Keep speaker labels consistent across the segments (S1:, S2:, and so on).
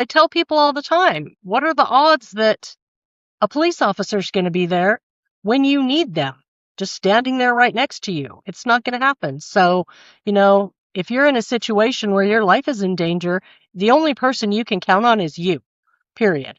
S1: I tell people all the time, what are the odds that a police officer is going to be there when you need them, just standing there right next to you? It's not going to happen. So, if you're in a situation where your life is in danger, the only person you can count on is you, period.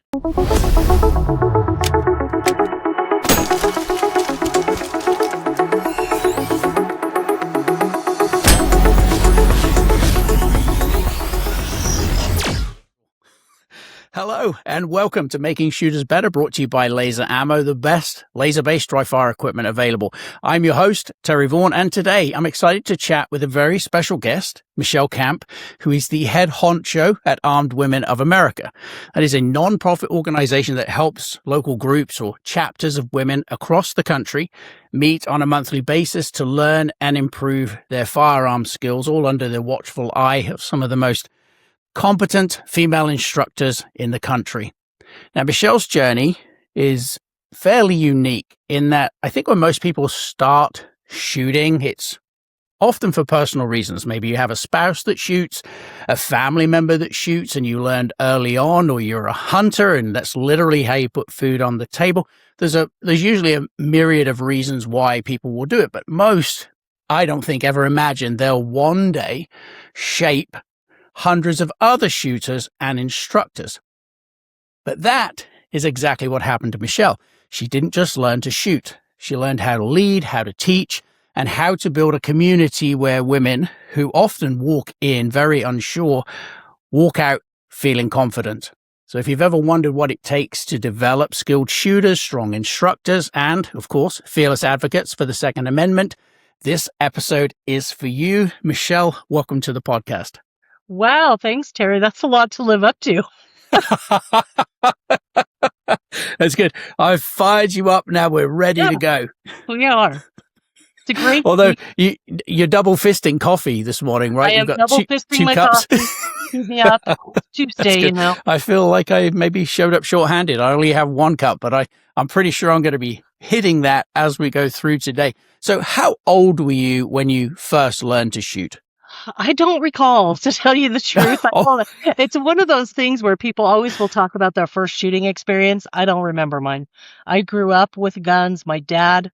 S2: Hello and welcome to Making Shooters Better, brought to you by Laser Ammo, the best laser-based dry fire equipment available. I'm your host, Terry Vaughan, and today I'm excited to chat with a very special guest, Michelle Camp, who is the head honcho at Armed Women of America. That is a non-profit organization that helps local groups or chapters of women across the country meet on a monthly basis to learn and improve their firearm skills, all under the watchful eye of some of the most competent female instructors in the country. Now, Michelle's journey is fairly unique in that I think when most people start shooting, it's often for personal reasons. Maybe you have a spouse that shoots, a family member that shoots, and you learned early on, or you're a hunter, and that's literally how you put food on the table. There's usually a myriad of reasons why people will do it, but most, I don't think, ever imagine they'll one day shape hundreds of other shooters and instructors. But that is exactly what happened to Michelle. She didn't just learn to shoot. She learned how to lead, how to teach, and how to build a community where women, who often walk in very unsure, walk out feeling confident. So if you've ever wondered what it takes to develop skilled shooters, strong instructors, and, of course, fearless advocates for the Second Amendment, this episode is for you. Michelle, welcome to the podcast.
S1: Wow, thanks, Terry. That's a lot to live up to.
S2: That's good. I've fired you up now. We're ready to go.
S1: We are. It's a great
S2: Although you're double fisting coffee this morning, right?
S1: I am double fisting my
S2: cups.
S1: coffee. Keep me up. It's Tuesday,
S2: I feel like I maybe showed up short-handed. I only have one cup, but I'm pretty sure I'm going to be hitting that as we go through today. So how old were you when you first learned to shoot?
S1: I don't recall, to tell you the truth. It's one of those things where people always will talk about their first shooting experience. I don't remember mine. I grew up with guns. My dad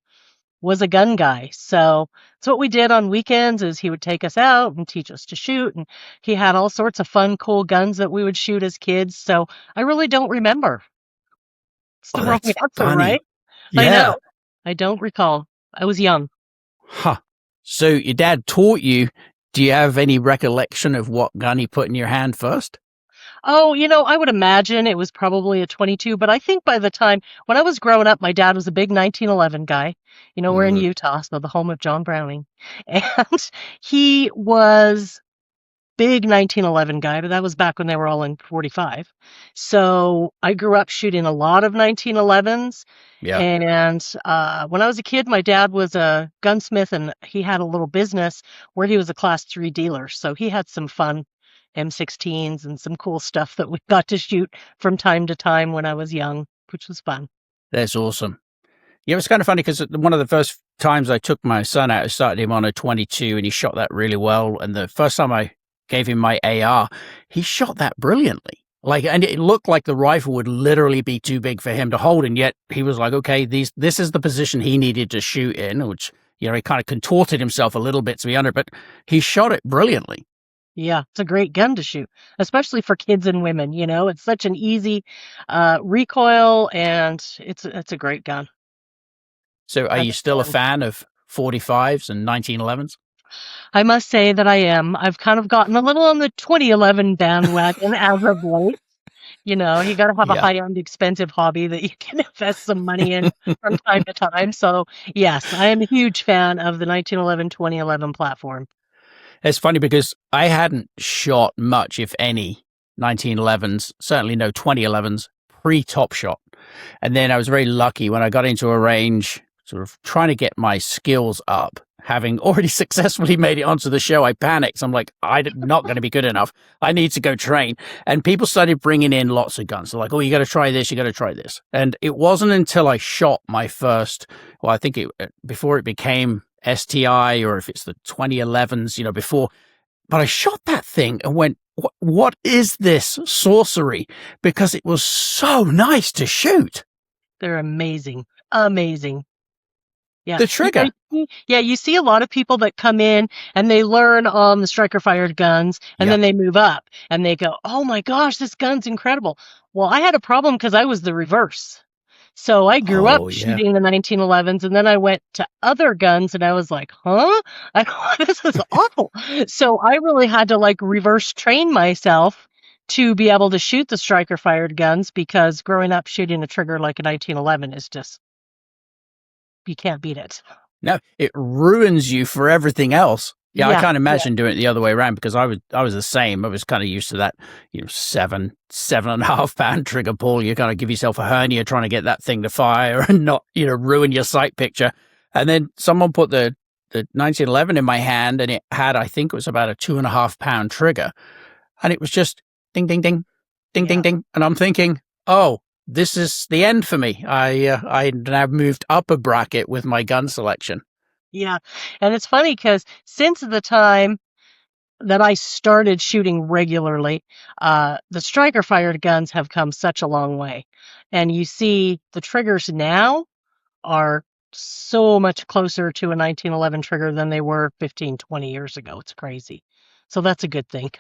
S1: was a gun guy. So what we did on weekends is he would take us out and teach us to shoot. And he had all sorts of fun, cool guns that we would shoot as kids. So I really don't remember. It's the wrong answer, right?
S2: Yeah.
S1: I know. I don't recall. I was young.
S2: Huh. So your dad taught you. Do you have any recollection of what gun he put in your hand first?
S1: Oh, I would imagine it was probably a 22, but I think by the time when I was growing up, my dad was a big 1911 guy. We're in Utah, so the home of John Browning. And he was big 1911 guy, but that was back when they were all in 45. So I grew up shooting a lot of 1911s.
S2: Yeah.
S1: And when I was a kid, my dad was a gunsmith, and he had a little business where he was a class 3 dealer. So he had some fun M16s and some cool stuff that we got to shoot from time to time when I was young, which was fun.
S2: That's awesome. Yeah, it was kind of funny because one of the first times I took my son out, I started him on a 22 and he shot that really well. And the first time I gave him my AR, he shot that brilliantly. And it looked like the rifle would literally be too big for him to hold. And yet he was like, okay, this is the position he needed to shoot in, which, he kind of contorted himself a little bit to be under, but he shot it brilliantly.
S1: Yeah, it's a great gun to shoot, especially for kids and women. It's such an easy recoil, and it's a great gun.
S2: So are you still a fan of 45s and 1911s?
S1: I must say that I am. I've kind of gotten a little on the 2011 bandwagon as of late. You got to have a high-end, expensive hobby that you can invest some money in from time to time. So, yes, I am a huge fan of the 1911, 2011 platform.
S2: It's funny because I hadn't shot much, if any, 1911s, certainly no 2011s, pre-Top Shot. And then I was very lucky when I got into a range, sort of trying to get my skills up. Having already successfully made it onto the show, I panicked. I'm like, I'm not going to be good enough. I need to go train. And people started bringing in lots of guns. They're like, oh, you got to try this. You got to try this. And it wasn't until I shot my first, well, I think before it became STI, or if it's the 2011s, before, but I shot that thing and went, what is this sorcery? Because it was so nice to shoot.
S1: They're amazing. Amazing. Yeah.
S2: The trigger.
S1: You see a lot of people that come in and they learn on the striker fired guns and
S2: Yeah.
S1: then they move up and they go, "Oh my gosh, this gun's incredible." Well, I had a problem because I was the reverse. So I grew up
S2: Oh, yeah.
S1: shooting the 1911s and then I went to other guns and I was like, "Huh? This is awful." So I really had to like reverse train myself to be able to shoot the striker fired guns because growing up shooting a trigger like a 1911 is just, you can't beat it.
S2: No, it ruins you for everything else. Yeah, I
S1: Yeah.
S2: can't imagine doing it the other way around because I was the same. I was kind of used to that, 7.5 pound trigger pull. You kind of give yourself a hernia trying to get that thing to fire and not, ruin your sight picture. And then someone put the 1911 in my hand and it had, I think it was about a 2.5 pound trigger. And it was just ding, ding, ding, ding, ding, ding. And I'm thinking, oh, this is the end for me. I now moved up a bracket with my gun selection.
S1: Yeah. And it's funny because since the time that I started shooting regularly, the striker fired guns have come such a long way. And you see the triggers now are so much closer to a 1911 trigger than they were 15, 20 years ago. It's crazy. So that's a good thing.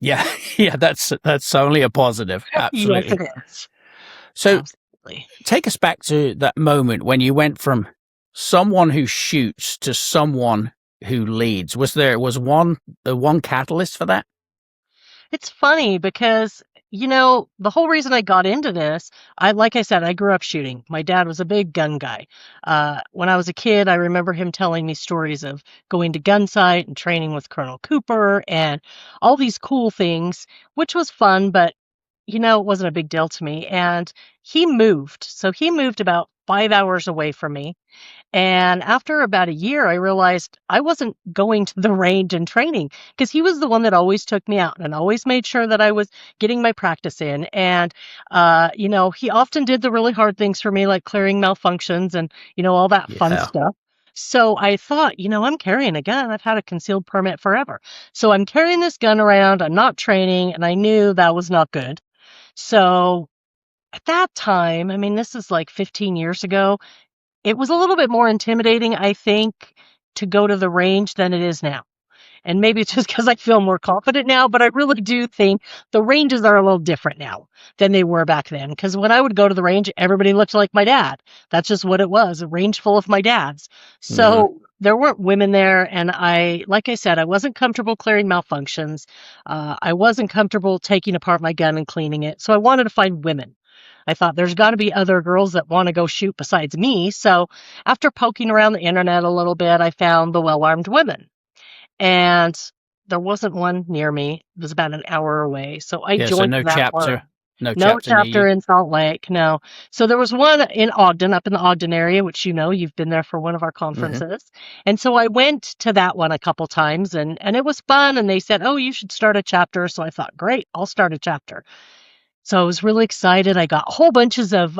S2: Yeah, yeah, that's only a positive.
S1: Yes,
S2: Absolutely.
S1: it is.
S2: So
S1: Absolutely.
S2: take us back to that moment when you went from someone who shoots to someone who leads. Was one catalyst for that?
S1: It's funny because, the whole reason I got into this, like I said, I grew up shooting. My dad was a big gun guy. When I was a kid, I remember him telling me stories of going to gun sight and training with Colonel Cooper and all these cool things, which was fun, but, it wasn't a big deal to me. And he moved. So he moved about 5 hours away from me. And after about a year, I realized I wasn't going to the range and training because he was the one that always took me out and always made sure that I was getting my practice in. And, he often did the really hard things for me, like clearing malfunctions and, all that fun
S2: Yeah.
S1: stuff. So I thought, I'm carrying a gun. I've had a concealed permit forever. So I'm carrying this gun around. I'm not training. And I knew that was not good. So at that time, I mean, this is like 15 years ago, it was a little bit more intimidating, I think, to go to the range than it is now. And maybe it's just because I feel more confident now, but I really do think the ranges are a little different now than they were back then. Because when I would go to the range, everybody looked like my dad. That's just what it was, a range full of my dads. So there weren't women there. And like I said, I wasn't comfortable clearing malfunctions. I wasn't comfortable taking apart my gun and cleaning it. So I wanted to find women. I thought there's got to be other girls that want to go shoot besides me. So after poking around the internet a little bit, I found the Well-Armed Women. And there wasn't one near me. It was about an hour away. So I
S2: Yeah, so
S1: joined
S2: no
S1: that one.
S2: chapter. No
S1: No
S2: chapter near you.
S1: chapter in Salt Lake, no. So there was one in Ogden, up in the Ogden area, which you've been there for one of our conferences. And so I went to that one a couple times and it was fun. And they said, "Oh, you should start a chapter." So I thought, great, I'll start a chapter. So I was really excited. I got whole bunches of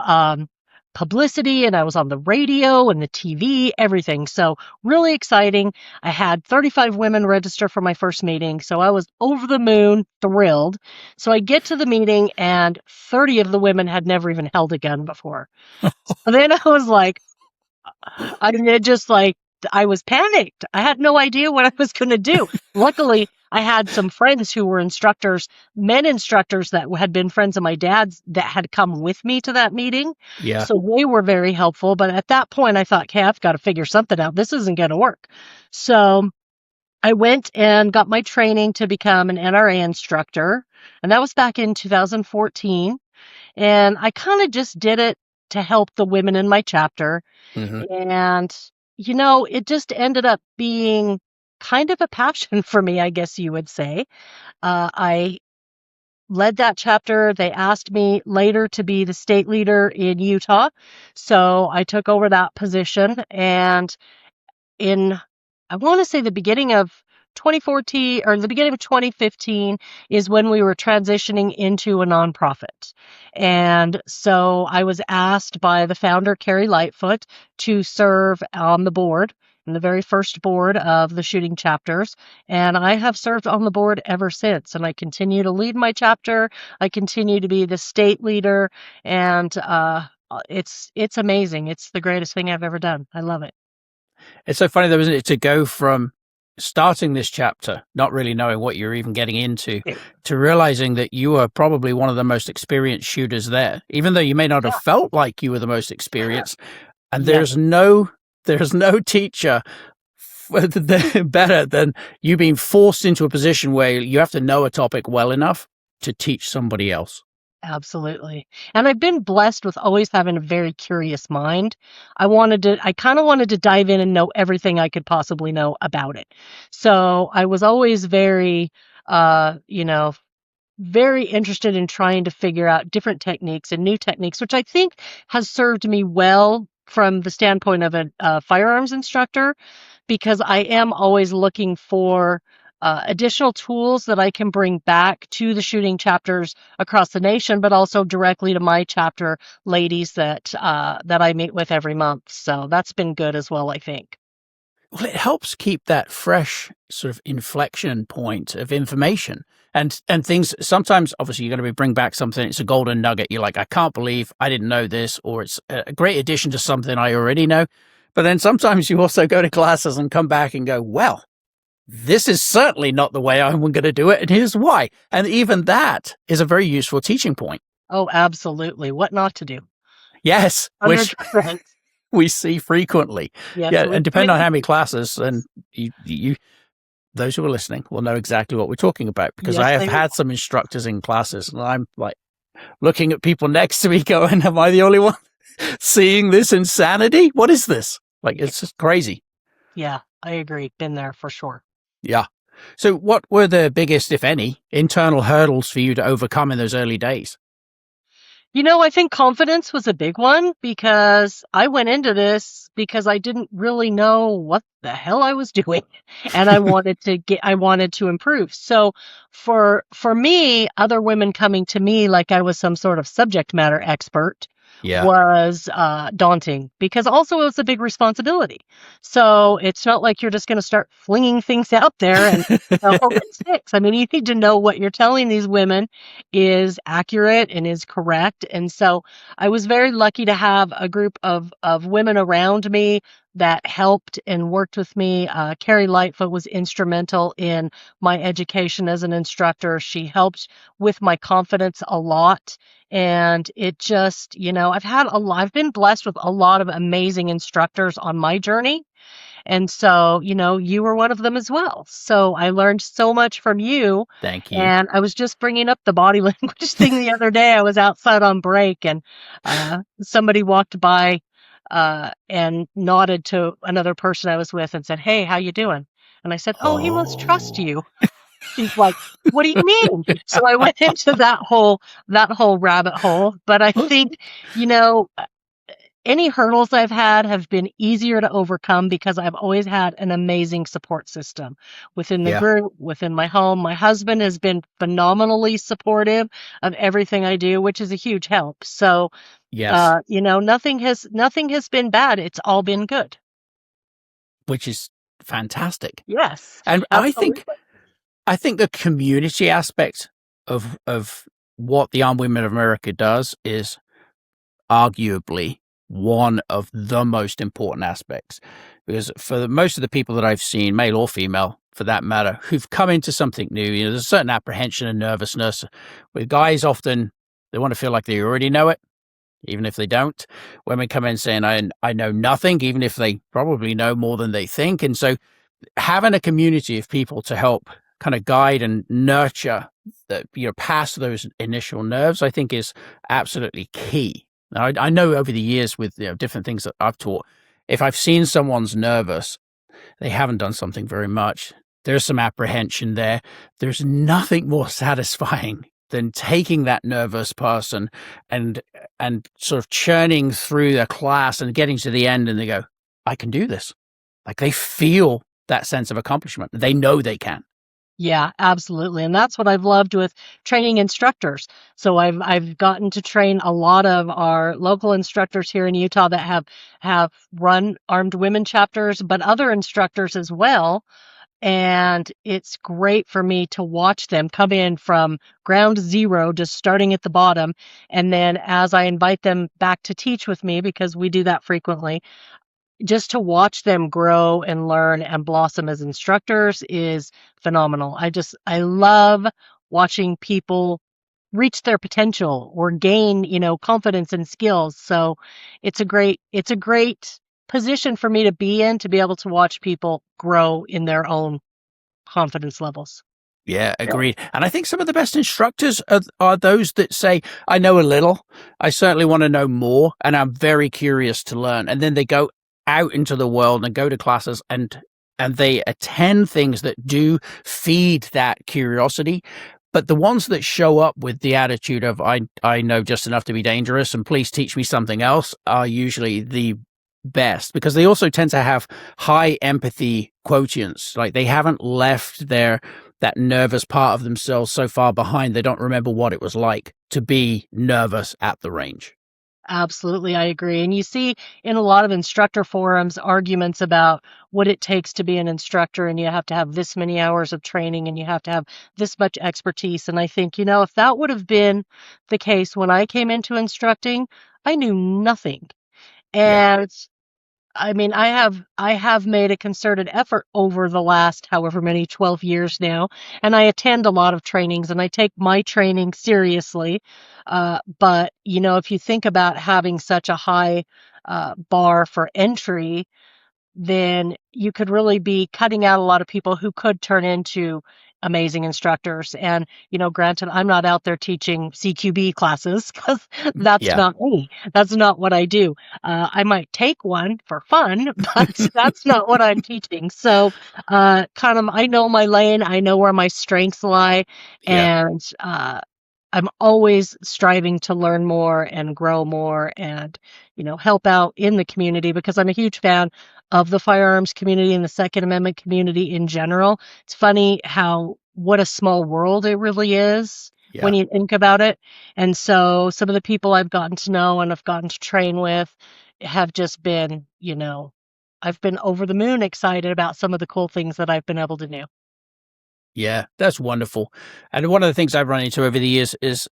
S1: publicity and I was on the radio and the TV, everything. So really exciting. I had 35 women register for my first meeting. So I was over the moon, thrilled. So I get to the meeting and 30 of the women had never even held a gun before. So then I was like, I was panicked. I had no idea what I was going to do. Luckily, I had some friends who were instructors, men instructors that had been friends of my dad's that had come with me to that meeting.
S2: Yeah.
S1: So they were very helpful. But at that point, I thought, okay, I've got to figure something out. This isn't going to work. So I went and got my training to become an NRA instructor. And that was back in 2014. And I kind of just did it to help the women in my chapter. And, it just ended up being kind of a passion for me, I guess you would say. I led that chapter. They asked me later to be the state leader in Utah. So I took over that position. And I want to say the beginning of 2014 or the beginning of 2015 is when we were transitioning into a nonprofit. And so I was asked by the founder, Carrie Lightfoot, to serve on the board. in the very first board of the shooting chapters, and I have served on the board ever since. And I continue to lead my chapter. I continue to be the state leader, and it's amazing. It's the greatest thing I've ever done. I love it.
S2: It's so funny though, isn't it, to go from starting this chapter, not really knowing what you're even getting into, to realizing that you are probably one of the most experienced shooters there, even though you may not have
S1: Yeah.
S2: felt like you were the most experienced. And
S1: Yes,
S2: there's no teacher better than you being forced into a position where you have to know a topic well enough to teach somebody else.
S1: absolutely. And I've been blessed with always having a very curious mind. I kind of wanted to dive in and know everything I could possibly know about it. So I was always very, you know, very interested in trying to figure out different techniques and new techniques, which I think has served me well from the standpoint of a firearms instructor, because I am always looking for additional tools that I can bring back to the shooting chapters across the nation, but also directly to my chapter ladies that I meet with every month. So that's been good as well, I think.
S2: Well, it helps keep that fresh sort of inflection point of information and things. Sometimes, obviously, you're going to bring back something. It's a golden nugget. You're like, I can't believe I didn't know this, or it's a great addition to something I already know. But then sometimes you also go to classes and come back and go, well, this is certainly not the way I'm going to do it, and here's why. And even that is a very useful teaching point.
S1: Oh, absolutely. What not to do?
S2: Yes, which
S1: 100%.
S2: we see frequently.
S1: Yes.
S2: Yeah, and depending on how many classes, and you those who are listening will know exactly what we're talking about, because
S1: Yes,
S2: I have
S1: they
S2: had some instructors in classes, and I'm like looking at people next to me going, am I the only one seeing this insanity? What is this? Like, it's just crazy.
S1: Yeah, I agree. Been there for sure.
S2: Yeah. So what were the biggest, if any, internal hurdles for you to overcome in those early days?
S1: I think confidence was a big one, because I went into this because I didn't really know what the hell I was doing, and I wanted to improve. So for me, other women coming to me like I was some sort of subject matter expert
S2: Yeah.
S1: was daunting, because also it was a big responsibility. So it's not like you're just going to start flinging things out there and hope it sticks. I mean, you need to know what you're telling these women is accurate and is correct. And so I was very lucky to have a group of women around me that helped and worked with me. Carrie Lightfoot was instrumental in my education as an instructor. She helped with my confidence a lot. And it just, I've been blessed with a lot of amazing instructors on my journey. And so, you were one of them as well. So I learned so much from you.
S2: Thank you.
S1: And I was just bringing up the body language thing the other day. I was outside on break, and somebody walked by and nodded to another person I was with and said, "Hey, how you doing?" And I said, "Oh, he must trust
S2: Oh,
S1: you." She's like, "What do you mean?" So I went into that whole rabbit hole. But I think, you know, any hurdles I've had have been easier to overcome because I've always had an amazing support system within the
S2: yeah.
S1: group, within my home. My husband has been phenomenally supportive of everything I do, which is a huge help. So,
S2: Yes.
S1: nothing has been bad. It's all been good.
S2: Which is fantastic.
S1: Yes,
S2: And
S1: absolutely.
S2: I think the community aspect of what the Armed Women of America does is arguably one of the most important aspects, because for most of the people that I've seen, male or female for that matter, who've come into something new, there's a certain apprehension and nervousness. With guys, often they want to feel like they already know it, even if they don't. Women come in saying, I know nothing, even if they probably know more than they think. And so having a community of people to help kind of guide and nurture the, past those initial nerves, I think is absolutely key. Now, I know over the years with different things that I've taught, if I've seen someone's nervous, they haven't done something very much. There's some apprehension there. There's nothing more satisfying than taking that nervous person and sort of churning through the class and getting to the end, and they go, I can do this. Like, they feel that sense of accomplishment. They know they can.
S1: Yeah, absolutely. And that's what I've loved with training instructors. So I've gotten to train a lot of our local instructors here in Utah that have run armed women chapters, but other instructors as well. And it's great for me to watch them come in from ground zero, just starting at the bottom. And then as I invite them back to teach with me, because we do that frequently, just to watch them grow and learn and blossom as instructors is phenomenal. I love watching people reach their potential or gain, confidence and skills. So it's a great position for me to be in, to be able to watch people grow in their own confidence levels.
S2: Yeah, agreed. And I think some of the best instructors are those that say, I know a little, I certainly want to know more, and I'm very curious to learn. And then they go out into the world and go to classes and they attend things that do feed that curiosity. But the ones that show up with the attitude of I know just enough to be dangerous and please teach me something else are usually the best because they also tend to have high empathy quotients. Like they haven't left that nervous part of themselves so far behind they don't remember what it was like to be nervous at the range.
S1: Absolutely, I agree. And you see in a lot of instructor forums arguments about what it takes to be an instructor, and you have to have this many hours of training and you have to have this much expertise. And I think, if that would have been the case when I came into instructing, I knew nothing.
S2: Yeah.
S1: And I mean, I have made a concerted effort over the last however many 12 years now, and I attend a lot of trainings and I take my training seriously. But if you think about having such a high bar for entry, then you could really be cutting out a lot of people who could turn into amazing instructors. And, granted, I'm not out there teaching CQB classes because that's
S2: Yeah.
S1: not me. That's not what I do. I might take one for fun, but that's not what I'm teaching. So, kind of, I know my lane, I know where my strengths lie,
S2: Yeah.
S1: and I'm always striving to learn more and grow more and, help out in the community because I'm a huge fan of the firearms community and the Second Amendment community in general. It's funny how what a small world it really is
S2: Yeah.
S1: when you think about it. And so some of the people I've gotten to know and I've gotten to train with have just been, I've been over the moon excited about some of the cool things that I've been able to do.
S2: Yeah. That's wonderful. And one of the things I've run into over the years is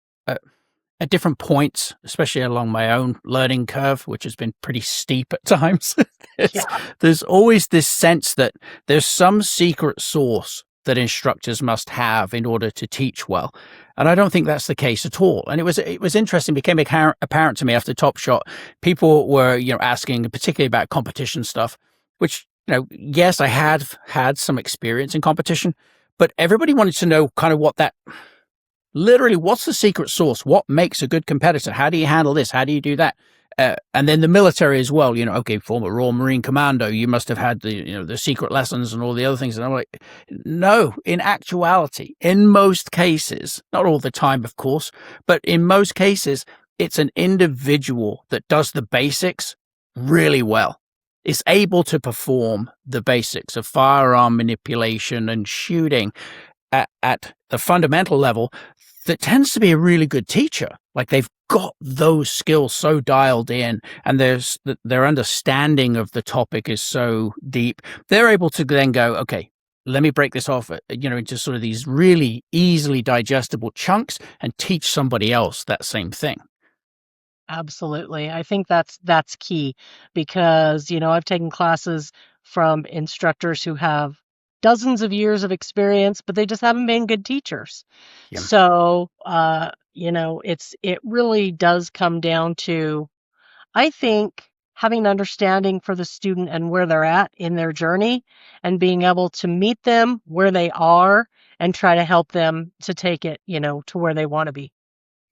S2: at different points, especially along my own learning curve, which has been pretty steep at times, there's,
S1: Yeah,
S2: there's always this sense that there's some secret source that instructors must have in order to teach well. And I don't think that's the case at all. And it was interesting, became apparent to me after Top Shot. People were, asking particularly about competition stuff, which, yes, I had some experience in competition, but everybody wanted to know kind of what that literally, what's the secret sauce? What makes a good competitor? How do you handle this? How do you do that? And then the military as well. Okay, former Royal Marine Commando, you must have had the secret lessons and all the other things. And I'm like, no. In actuality, in most cases, not all the time, of course, but in most cases, it's an individual that does the basics really well. Is able to perform the basics of firearm manipulation and shooting at the fundamental level that tends to be a really good teacher. Like they've got those skills so dialed in and their understanding of the topic is so deep. They're able to then go, okay, let me break this off, into sort of these really easily digestible chunks and teach somebody else that same thing.
S1: absolutely. I think that's key because, I've taken classes from instructors who have dozens of years of experience, but they just haven't been good teachers.
S2: Yeah.
S1: So, it really does come down to, I think, having an understanding for the student and where they're at in their journey and being able to meet them where they are and try to help them to take it, to where they want to be.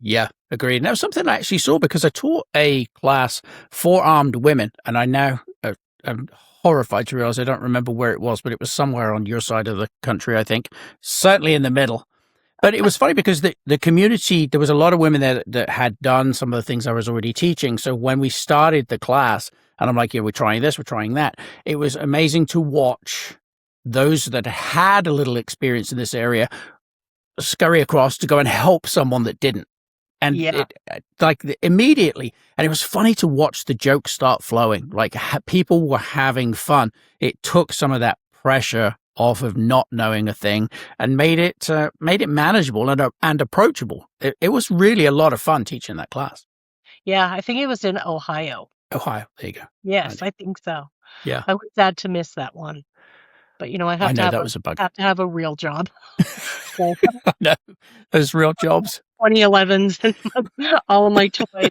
S2: Yeah, agreed. And that was something I actually saw because I taught a class for armed women, and I now am horrified to realize I don't remember where it was, but it was somewhere on your side of the country, I think, certainly in the middle. But it was funny because the community, there was a lot of women there that had done some of the things I was already teaching. So when we started the class, and I'm like, yeah, we're trying this, we're trying that, it was amazing to watch those that had a little experience in this area scurry across to go and help someone that didn't. And
S1: Yeah.
S2: it like immediately, and it was funny to watch the jokes start flowing. Like people were having fun. It took some of that pressure off of not knowing a thing and made it manageable and approachable. It was really a lot of fun teaching that class.
S1: Yeah, I think it was in Ohio.
S2: Ohio, there you go.
S1: Yes, I think so.
S2: Yeah,
S1: I was sad to miss that one. But, I
S2: I
S1: have to
S2: know
S1: have
S2: that
S1: a
S2: was a bug.
S1: have to have a real job. So
S2: No, those real jobs.
S1: 2011s and all of my toys,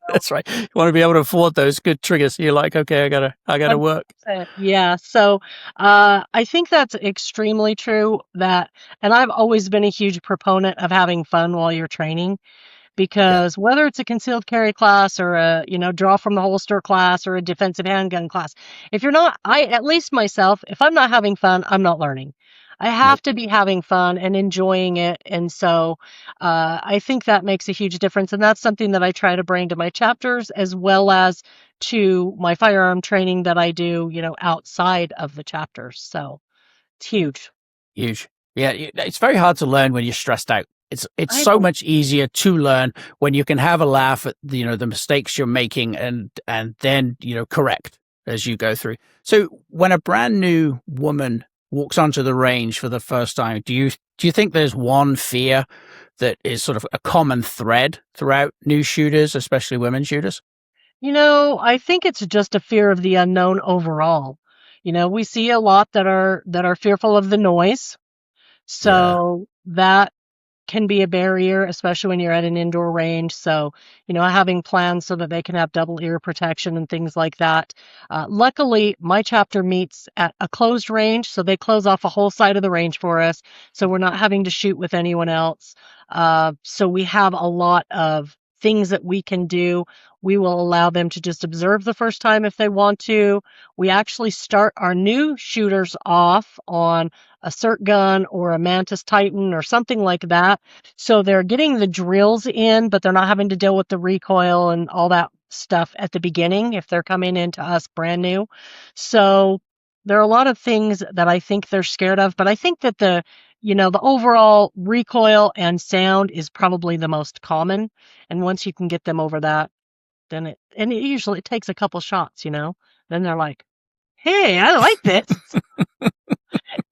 S2: That's right. You want to be able to afford those good triggers. You're like, okay, I gotta work.
S1: 100%. Yeah. So I think that's extremely true and I've always been a huge proponent of having fun while you're training. Because whether it's a concealed carry class or a, draw from the holster class or a defensive handgun class, if you're not, at least myself, if I'm not having fun, I'm not learning. I have
S2: Nope.
S1: to be having fun and enjoying it. And so I think that makes a huge difference. And that's something that I try to bring to my chapters as well as to my firearm training that I do, outside of the chapters. So it's huge.
S2: Huge. Yeah, it's very hard to learn when you're stressed out. It's
S1: I
S2: so
S1: know.
S2: much easier to learn when you can have a laugh at the mistakes you're making and then correct as you go through. So when a brand new woman walks onto the range for the first time, do you think there's one fear that is sort of a common thread throughout new shooters, especially women shooters?
S1: I think it's just a fear of the unknown overall. We see a lot that are fearful of the noise.
S2: Yeah.
S1: So that can be a barrier, especially when you're at an indoor range. So, having plans so that they can have double ear protection and things like that. Luckily, my chapter meets at a closed range, so they close off a whole side of the range for us. So we're not having to shoot with anyone else. So we have a lot of things that we can do. We will allow them to just observe the first time if they want to. We actually start our new shooters off on a cert gun or a Mantis Titan or something like that. So they're getting the drills in, but they're not having to deal with the recoil and all that stuff at the beginning if they're coming into us brand new. So there are a lot of things that I think they're scared of, but I think that the overall recoil and sound is probably the most common. And once you can get them over that, then it usually takes a couple shots, then they're like, hey, I like this.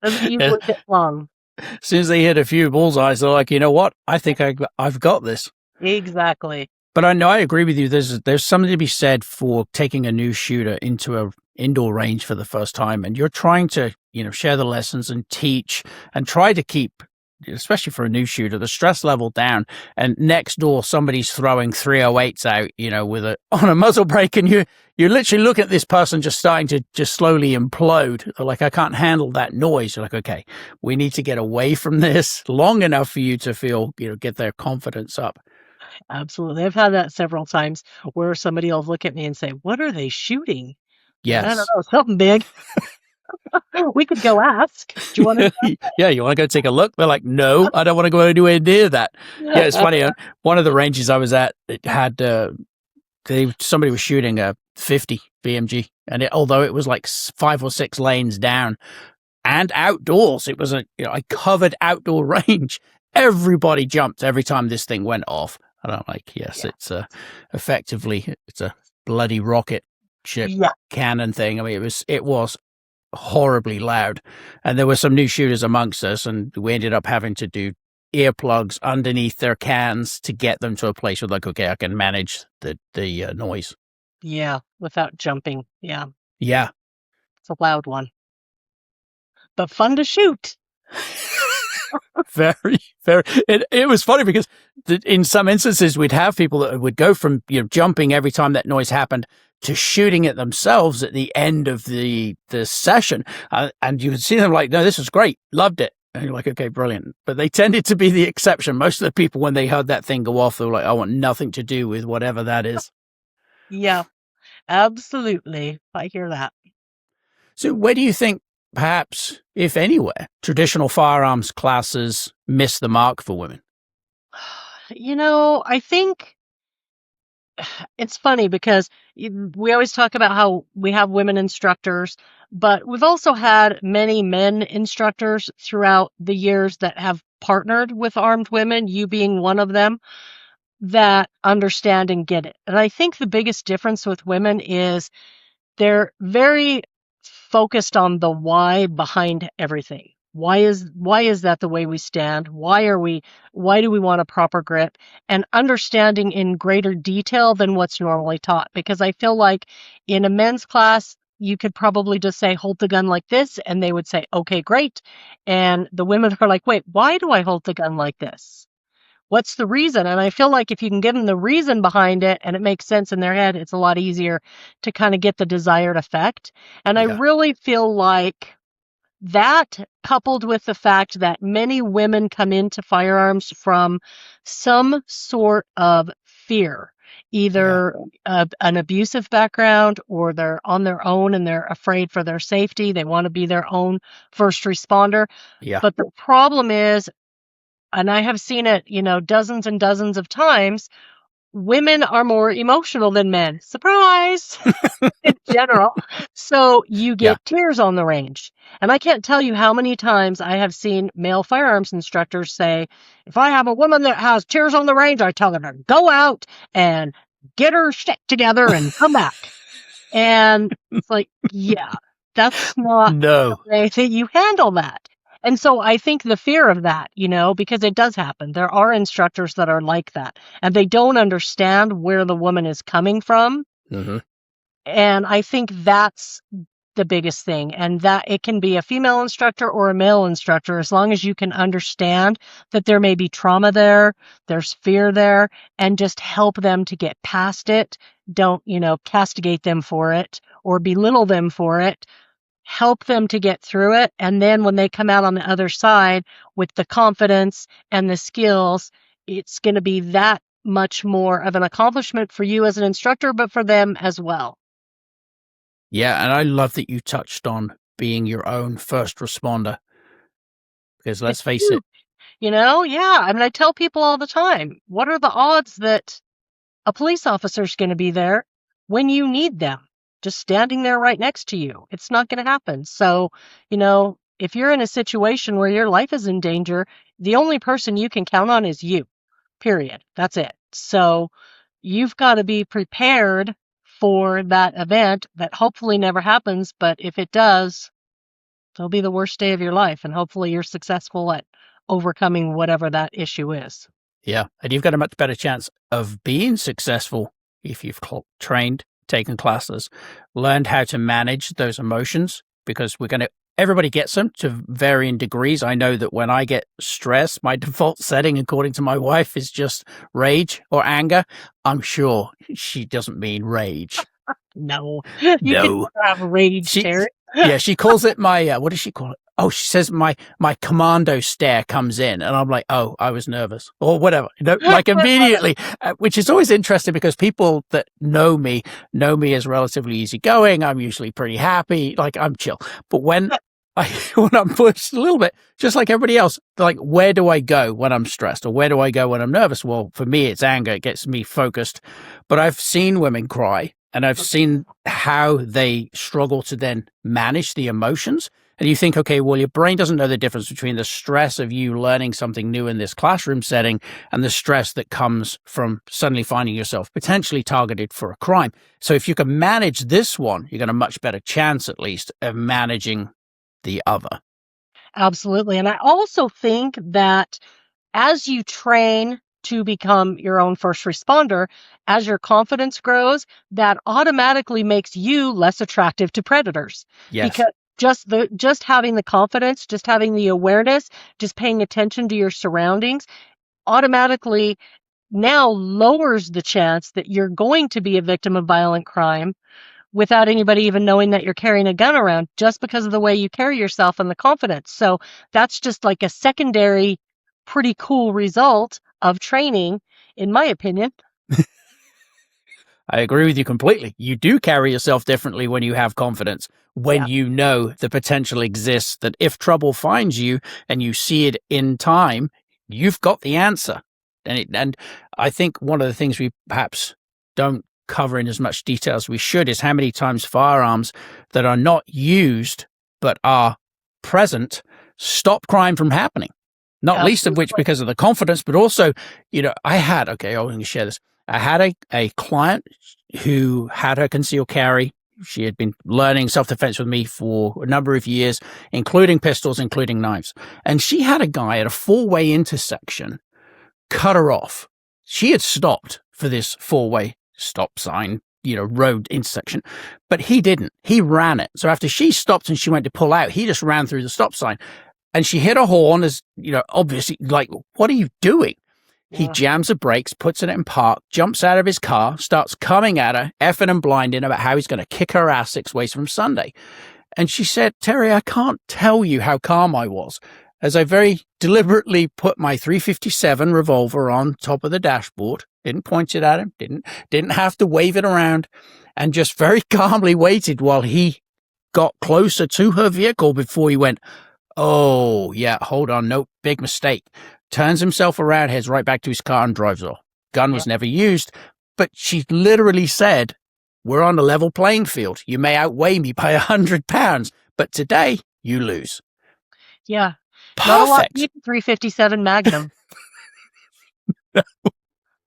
S1: Doesn't
S2: Yeah.
S1: usually get long.
S2: As soon as they hit a few bullseyes, they're like, you know what? I think I've got this.
S1: Exactly.
S2: But I know I agree with you. There's something to be said for taking a new shooter into a indoor range for the first time, and you're trying to share the lessons and teach and try to keep, especially for a new shooter, the stress level down. And next door, somebody's throwing 308s out, on a muzzle brake, and you literally look at this person just starting to just slowly implode. They're like, I can't handle that noise. You're like, okay, we need to get away from this long enough for you to feel, get their confidence up.
S1: Absolutely. I've had that several times where somebody will look at me and say, what are they shooting? I don't
S2: Yes.
S1: know, something big. We could go ask. Do you want to?
S2: Yeah, you want to go take a look? They're like, no, I don't want to go anywhere near that. Yeah, it's funny. One of the ranges I was at, it had somebody was shooting a 50 BMG, and although it was like 5 or 6 lanes down and outdoors, it was a covered outdoor range. Everybody jumped every time this thing went off. And I'm like, yes,
S1: Yeah.
S2: it's effectively it's a bloody rocket ship cannon thing. I mean, it was horribly loud, and there were some new shooters amongst us, and we ended up having to do earplugs underneath their cans to get them to a place where like, okay, I can manage the noise.
S1: Yeah, without jumping. Yeah,
S2: Yeah.
S1: it's a loud one, but fun to shoot.
S2: Very, very. It was funny because in some instances we'd have people that would go from jumping every time that noise happened to shooting it themselves at the end of the session, and you could see them like, no, this was great, loved it, and you're like, okay, brilliant. But they tended to be the exception. Most of the people, when they heard that thing go off, they were like, I want nothing to do with whatever that is.
S1: Yeah, absolutely. I hear that.
S2: So where do you think, perhaps, if anywhere, traditional firearms classes miss the mark for women?
S1: I think It's funny because we always talk about how we have women instructors, but we've also had many men instructors throughout the years that have partnered with armed women, you being one of them, that understand and get it. And I think the biggest difference with women is they're very focused on the why behind everything. Why is that the way we stand? Why do we want a proper grip? And understanding in greater detail than what's normally taught. Because I feel like in a men's class, you could probably just say, hold the gun like this, and they would say, okay, great. And the women are like, wait, why do I hold the gun like this? What's the reason? And I feel like if you can give them the reason behind it and it makes sense in their head, it's a lot easier to kind of get the desired effect. And I
S2: Yeah.
S1: really feel like that, coupled with the fact that many women come into firearms from some sort of fear,
S2: Yeah.
S1: either an abusive background or they're on their own and they're afraid for their safety. They want to be their own first responder.
S2: Yeah.
S1: But the problem is, and I have seen it, dozens and dozens of times, women are more emotional than men. Surprise! In general. So you
S2: Yeah.
S1: get tears on the range. And I can't tell you how many times I have seen male firearms instructors say, if I have a woman that has tears on the range, I tell her to go out and get her shit together and come back. And it's like, yeah, that's not the
S2: No.
S1: way that you handle that. And so I think the fear of that, because it does happen. There are instructors that are like that, and they don't understand where the woman is coming from.
S2: Hmm.
S1: And I think that's the biggest thing. And that it can be a female instructor or a male instructor, as long as you can understand that there may be trauma there, there's fear there, and just help them to get past it. Don't, castigate them for it or belittle them for it. Help them to get through it. And then when they come out on the other side with the confidence and the skills, it's going to be that much more of an accomplishment for you as an instructor, but for them as well.
S2: Yeah. And I love that you touched on being your own first responder because let's
S1: It's
S2: face
S1: huge,
S2: it.
S1: Yeah. I mean, I tell people all the time, what are the odds that a police officer is going to be there when you need them, just standing there right next to you? It's not going to happen. So, if you're in a situation where your life is in danger, the only person you can count on is you, period. That's it. So you've got to be prepared for that event that hopefully never happens. But if it does, it'll be the worst day of your life. And hopefully you're successful at overcoming whatever that issue is.
S2: Yeah. And you've got a much better chance of being successful if you've trained, taken classes, learned how to manage those emotions because everybody gets them to varying degrees. I know that when I get stressed, my default setting, according to my wife, is just rage or anger. I'm sure she doesn't mean rage.
S1: No, you could
S2: No.
S1: have rage,
S2: She,
S1: Terry.
S2: yeah, she calls it my, what does she call it? Oh, she says my commando stare comes in and I'm like, oh, I was nervous or whatever, like
S1: I love it.
S2: immediately, which is always interesting because people that know me as relatively easygoing. I'm usually pretty happy. Like I'm chill. But when I'm pushed a little bit, just like everybody else, like, where do I go when I'm stressed or where do I go when I'm nervous? Well, for me, it's anger. It gets me focused, but I've seen women cry and I've seen how they struggle to then manage the emotions. And you think, okay, well, your brain doesn't know the difference between the stress of you learning something new in this classroom setting and the stress that comes from suddenly finding yourself potentially targeted for a crime. So if you can manage this one, you're got a much better chance, at least, of managing the other.
S1: Absolutely. And I also think that as you train to become your own first responder, as your confidence grows, that automatically makes you less attractive to predators
S2: Yes.
S1: because just having the confidence, just having the awareness, just paying attention to your surroundings automatically now lowers the chance that you're going to be a victim of violent crime without anybody even knowing that you're carrying a gun around just because of the way you carry yourself and the confidence. So that's just like a secondary, pretty cool result of training, in my opinion.
S2: I agree with you completely. You do carry yourself differently when you have confidence, when
S1: Yeah,
S2: you know the potential exists that if trouble finds you and you see it in time, you've got the answer. And I think one of the things we perhaps don't cover in as much detail as we should is how many times firearms that are not used but are present stop crime from happening. Not least of which
S1: Absolutely.
S2: because of the confidence, but also, I'm going to share this. I had a client who had her concealed carry. She had been learning self-defense with me for a number of years, including pistols, including knives. And she had a guy at a four-way intersection cut her off. She had stopped for this four-way stop sign, road intersection, but he didn't. He ran it. So after she stopped and she went to pull out, he just ran through the stop sign. And she hit a horn as, obviously, like, what are you doing? He jams the brakes, puts it in park, jumps out of his car, starts coming at her, effing and blinding about how he's going to kick her ass 6 ways from Sunday. And she said, Terry, I can't tell you how calm I was as I very deliberately put my .357 revolver on top of the dashboard, didn't point it at him, didn't have to wave it around, and just very calmly waited while he got closer to her vehicle before he went, oh, yeah, hold on, no, big mistake. Turns himself around, heads right back to his car and drives off. Gun was never used, but she literally said, we're on a level playing field. You may outweigh me by 100 pounds, but today you lose.
S1: Yeah.
S2: Perfect.
S1: Not a lot need a .357 Magnum.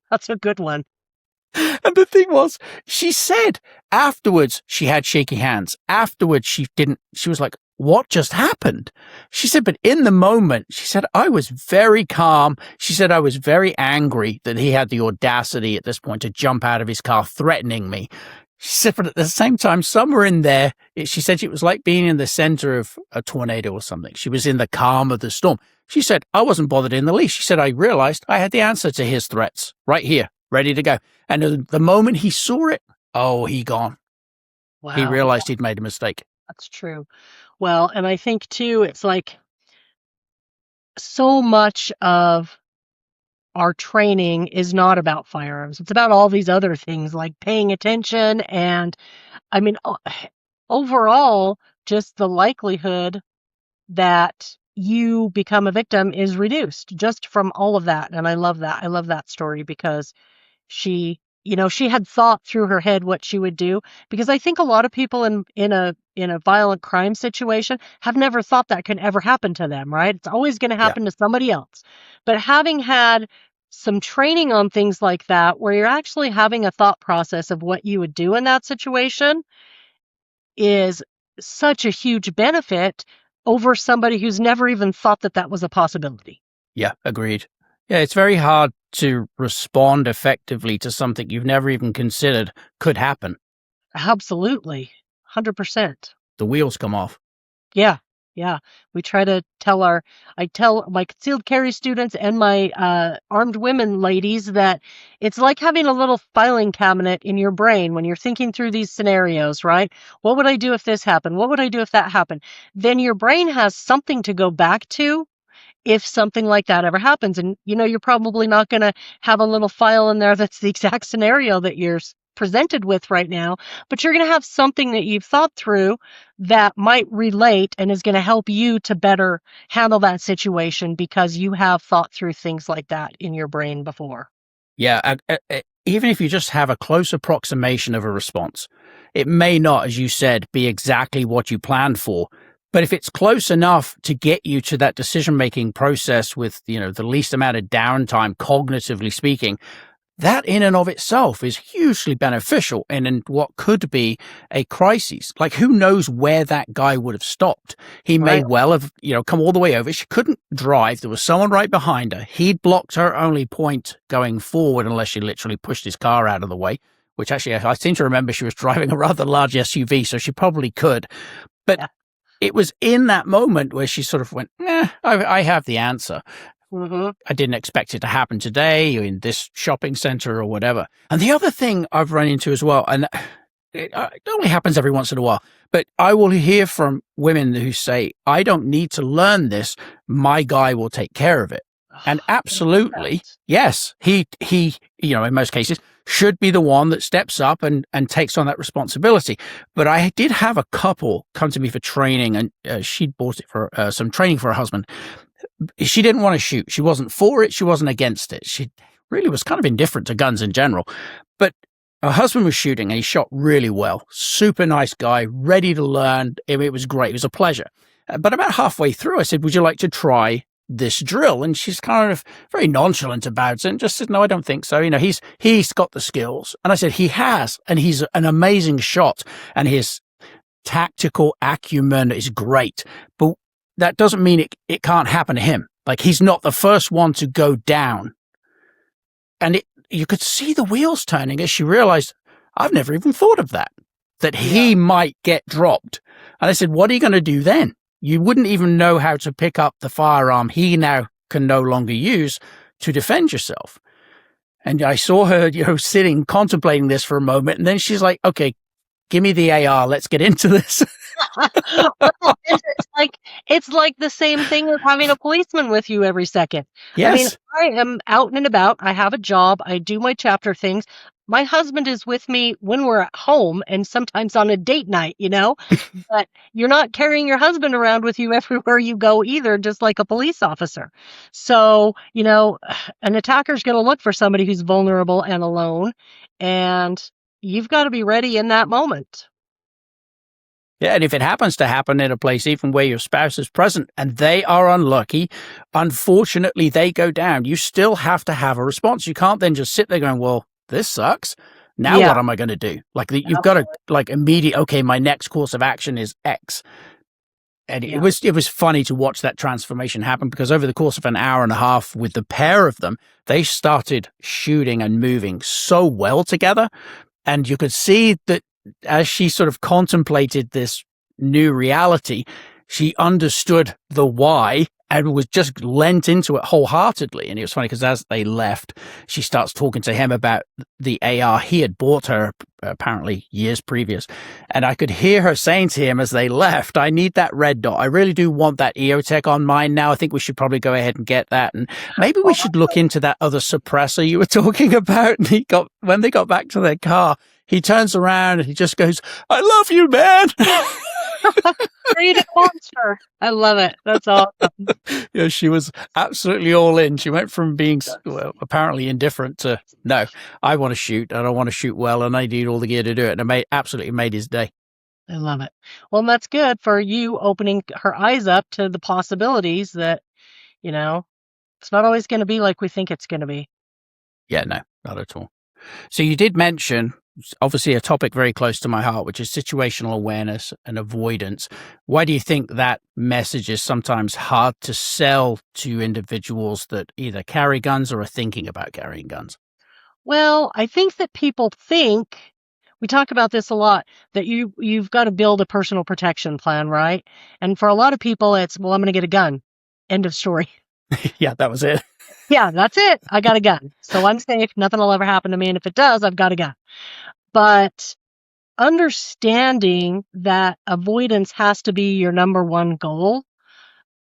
S1: That's a good one.
S2: And the thing was, she said afterwards she had shaky hands. Afterwards, she was like, what just happened? She said, but in the moment, she said, I was very calm. She said, I was very angry that he had the audacity at this point to jump out of his car threatening me. She said, but at the same time, somewhere in there, she said it was like being in the center of a tornado or something. She was in the calm of the storm. She said, I wasn't bothered in the least. She said, I realized I had the answer to his threats right here, ready to go. And the moment he saw it, he gone. Wow. He realized he'd made a mistake.
S1: That's true. Well, and I think too, it's like so much of our training is not about firearms. It's about all these other things like paying attention. And I mean, overall, just the likelihood that you become a victim is reduced just from all of that. And I love that. I love that story because she had thought through her head what she would do, because I think a lot of people in a violent crime situation have never thought that could ever happen to them, right? It's always going to happen to somebody else. But having had some training on things like that, where you're actually having a thought process of what you would do in that situation, is such a huge benefit over somebody who's never even thought that that was a possibility.
S2: Yeah, agreed. Yeah, it's very hard to respond effectively to something you've never even considered could happen.
S1: Absolutely. 100%.
S2: The wheels come off.
S1: Yeah. Yeah. We try to I tell my concealed carry students and my armed women ladies that it's like having a little filing cabinet in your brain when you're thinking through these scenarios, right? What would I do if this happened? What would I do if that happened? Then your brain has something to go back to if something like that ever happens. And, you're probably not going to have a little file in there that's the exact scenario that you're presented with right now, but you're going to have something that you've thought through that might relate and is going to help you to better handle that situation because you have thought through things like that in your brain before.
S2: Yeah. Even if you just have a close approximation of a response, it may not, as you said, be exactly what you planned for. But if it's close enough to get you to that decision-making process with, the least amount of downtime, cognitively speaking, that in and of itself is hugely beneficial in what could be a crisis. Like, who knows where that guy would have stopped? He may well have, come all the way over. She couldn't drive. There was someone right behind her. He'd blocked her only point going forward unless she literally pushed his car out of the way, which actually I seem to remember she was driving a rather large SUV, so she probably could. But it was in that moment where she sort of went, I have the answer. Mm-hmm. I didn't expect it to happen today or in this shopping center or whatever. And the other thing I've run into as well, and it only happens every once in a while, but I will hear from women who say, I don't need to learn this. My guy will take care of it. And absolutely, yes, he, in most cases, should be the one that steps up and takes on that responsibility. But I did have a couple come to me for training, and she'd bought it for some training for her husband. She didn't want to shoot. She wasn't for it. She wasn't against it. She really was kind of indifferent to guns in general. But Her husband was shooting and he shot really well. Super nice guy, ready to learn. It was great. It was a pleasure. But about halfway through, I said, would you like to try this drill? And she's kind of very nonchalant about it and just said, no, I don't think so. He's got the skills. And I said, he has. And he's an amazing shot. And his tactical acumen is great. But that doesn't mean it can't happen to him. Like, he's not the first one to go down. And you could see the wheels turning as she realized, I've never even thought of that he might get dropped. And I said, what are you going to do then? You wouldn't even know how to pick up the firearm he now can no longer use to defend yourself. And I saw her, sitting, contemplating this for a moment. And then she's like, okay, give me the AR. Let's get into this.
S1: It's like the same thing with having a policeman with you every second.
S2: Yes.
S1: I mean, I am out and about. I have a job. I do my chapter things. My husband is with me when we're at home and sometimes on a date night, but you're not carrying your husband around with you everywhere you go either, just like a police officer. So, an attacker's going to look for somebody who's vulnerable and alone, and you've got to be ready in that moment.
S2: Yeah, and if it happens to happen in a place even where your spouse is present and they are unlucky, unfortunately, they go down. You still have to have a response. You can't then just sit there going, well, this sucks. Now what am I going to do? Like, you've got to immediate, okay, my next course of action is X. And it was funny to watch that transformation happen, because over the course of an hour and a half with the pair of them, they started shooting and moving so well together. And you could see that as she sort of contemplated this new reality, she understood the why and was just lent into it wholeheartedly. And it was funny because as they left, she starts talking to him about the AR he had bought her apparently years previous. And I could hear her saying to him as they left, I need that red dot. I really do want that EOTech on mine now. I think we should probably go ahead and get that. And maybe we should look into that other suppressor you were talking about. And when they got back to their car, he turns around and he just goes, I love you, man.
S1: Create a monster. I love it. That's awesome.
S2: Yeah, she was absolutely all in. She went from being apparently indifferent to, no, I want to shoot and I want to shoot well and I need all the gear to do it. And it absolutely made his day.
S1: I love it. Well, and that's good for you opening her eyes up to the possibilities that, it's not always going to be like we think it's going to be.
S2: Yeah, no, not at all. So you did mention, obviously, a topic very close to my heart, which is situational awareness and avoidance. Why do you think that message is sometimes hard to sell to individuals that either carry guns or are thinking about carrying guns?
S1: Well, I think that people think, we talk about this a lot, that you've got to build a personal protection plan, right? And for a lot of people, it's, well, I'm going to get a gun. End of story.
S2: Yeah, that was it.
S1: Yeah, that's it. I got a gun. So I'm safe. Nothing will ever happen to me. And if it does, I've got a gun. But understanding that avoidance has to be your number one goal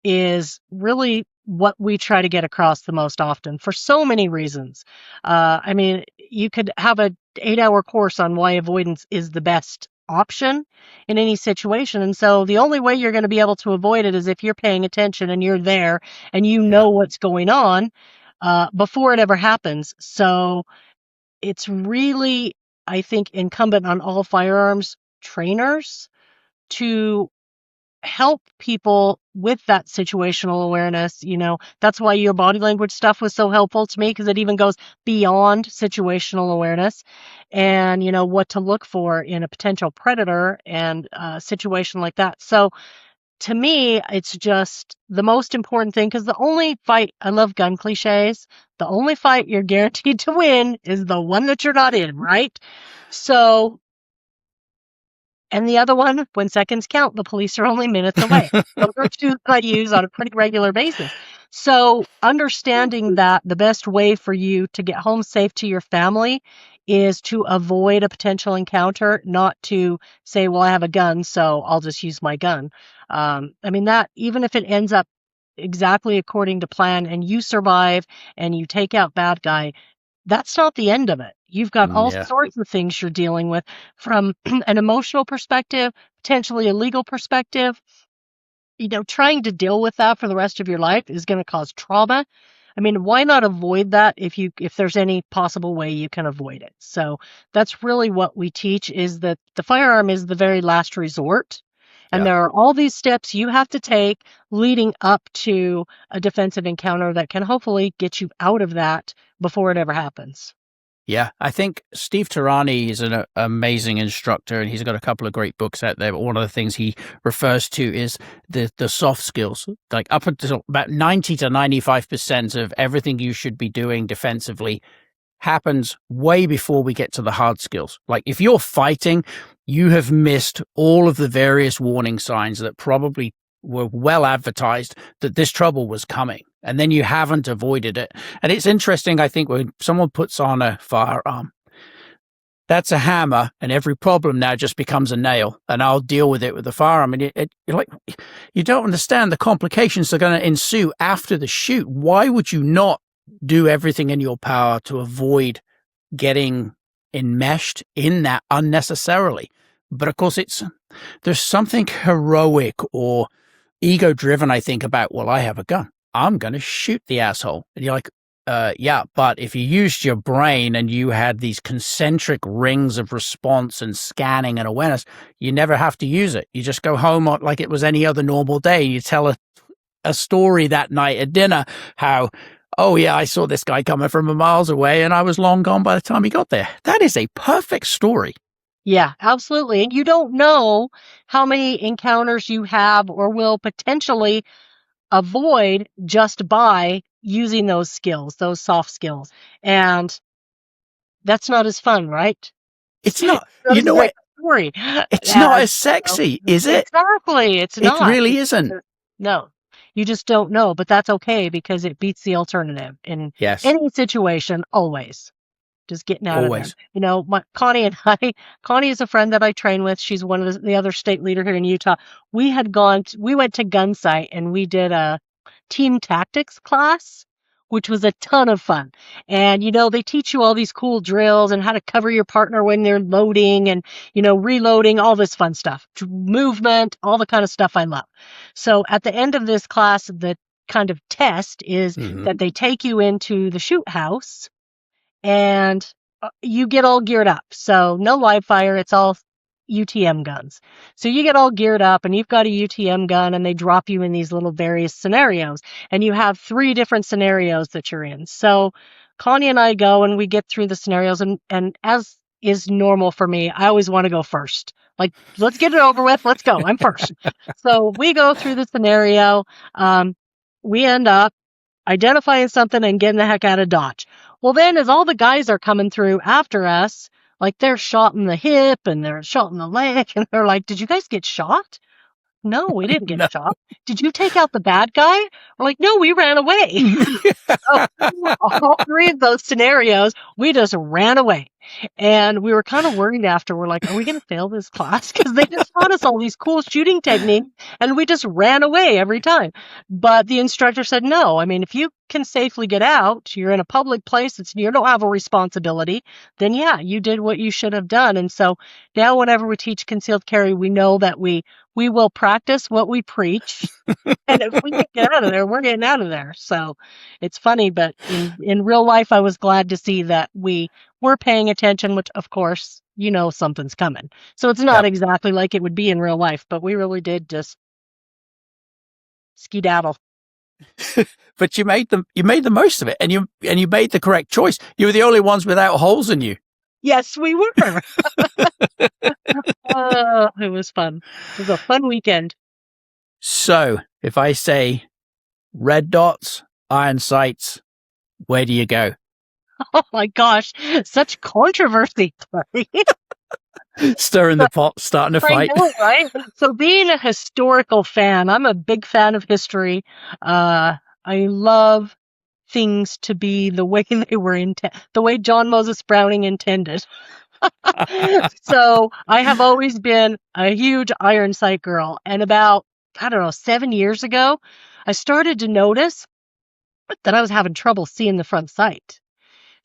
S1: is really what we try to get across the most often for so many reasons. You could have an 8-hour course on why avoidance is the best option in any situation. And so the only way you're going to be able to avoid it is if you're paying attention and you're there and you know what's going on before it ever happens. So it's really, I think, incumbent on all firearms trainers to help people with that situational awareness. That's why your body language stuff was so helpful to me, because it even goes beyond situational awareness and, what to look for in a potential predator and a situation like that. So to me, it's just the most important thing, because the only fight, I love gun cliches, the only fight you're guaranteed to win is the one that you're not in, right? So, and the other one, when seconds count, the police are only minutes away. Those are two that I use on a pretty regular basis. So understanding that the best way for you to get home safe to your family is to avoid a potential encounter, not to say, well, I have a gun, so I'll just use my gun. That, even if it ends up exactly according to plan and you survive and you take out bad guy, that's not the end of it. You've got all sorts of things you're dealing with from an emotional perspective, potentially a legal perspective. Trying to deal with that for the rest of your life is going to cause trauma. I mean, why not avoid that if there's any possible way you can avoid it? So that's really what we teach, is that the firearm is the very last resort. And
S2: Yeah.
S1: there are all these steps you have to take leading up to a defensive encounter that can hopefully get you out of that before it ever happens.
S2: Yeah, I think Steve Tarani is an amazing instructor, and he's got a couple of great books out there. But one of the things he refers to is the soft skills. Like up until about 90 to 95% of everything you should be doing defensively happens way before we get to the hard skills. Like if you're fighting, you have missed all of the various warning signs that probably were well advertised that this trouble was coming. And then you haven't avoided it. And it's interesting, I think, when someone puts on a firearm, that's a hammer, and every problem now just becomes a nail, and I'll deal with it with the firearm. And you're like, you don't understand the complications that are going to ensue after the shoot. Why would you not do everything in your power to avoid getting enmeshed in that unnecessarily? But of course, there's something heroic or ego driven, I think, about, well, I have a gun, I'm going to shoot the asshole. And you're like, yeah, but if you used your brain and you had these concentric rings of response and scanning and awareness, you never have to use it. You just go home like it was any other normal day. You tell a story that night at dinner how, oh yeah, I saw this guy coming from a miles away and I was long gone by the time he got there. That is a perfect story.
S1: Yeah, absolutely. And you don't know how many encounters you have or will potentially avoid just by using those skills, those soft skills. And that's not as fun, right?
S2: It's not,
S1: Not as great a story
S2: it's not
S1: as,
S2: as sexy, is it?
S1: Exactly. It's
S2: It
S1: not.
S2: really isn't.
S1: No, you just don't know, but that's okay because it beats the alternative in
S2: Yes,
S1: any situation, always. Just getting out of there.
S2: always.
S1: You know, Connie and I, Connie is a friend that I train with. She's one of the other state leader here in Utah. We went to Gunsight and we did a team tactics class, which was a ton of fun. And, you know, they teach you all these cool drills and how to cover your partner when they're loading and, you know, reloading, all this fun stuff, movement, all the kind of stuff I love. So at the end of this class, the kind of test is that they take you into the shoot house and you get all geared up. So no live fire, it's all UTM guns. So you get all geared up and you've got a UTM gun and they drop you in these little various scenarios and you have 3 different scenarios that you're in. So Connie and I go and we get through the scenarios and as is normal for me, I always want to go first. Like, let's get it over with. Let's go. I'm first. So we go through the scenario. We end up identifying something and getting the heck out of Dodge. Well, then as all the guys are coming through after us, like they're shot in the hip and they're shot in the leg and they're like, did you guys get shot? No, we didn't get
S2: No.
S1: shot. Did you take out the bad guy? We're like, no, we ran away. So all 3 of those scenarios, we just ran away. And we were kind of worried after. We're like, are we going to fail this class? Because they just taught us all these cool shooting techniques and we just ran away every time. But the instructor said, no, I mean, if you can safely get out, you're in a public place, you don't have a responsibility, then yeah, you did what you should have done. And so now whenever we teach concealed carry, we know that we will practice what we preach. And if we can get out of there, we're getting out of there. So it's funny, but in real life, I was glad to see that we were paying attention, which of course, you know, something's coming. So it's not exactly like it would be in real life, but we really did just skedaddle.
S2: But you made the most of it, and you made the correct choice. You were the only ones without holes in you.
S1: Yes, we were. It was fun. It was a fun weekend.
S2: So if I say red dots, iron sights, where do you go?
S1: Oh my gosh, such controversy.
S2: Stirring the pot, starting a fight.
S1: I know, right? So being a historical fan, I'm a big fan of history. I love things to be the way they were the way John Moses Browning intended. So I have always been a huge iron sight girl. And about, I don't know, 7 years ago, I started to notice that I was having trouble seeing the front sight.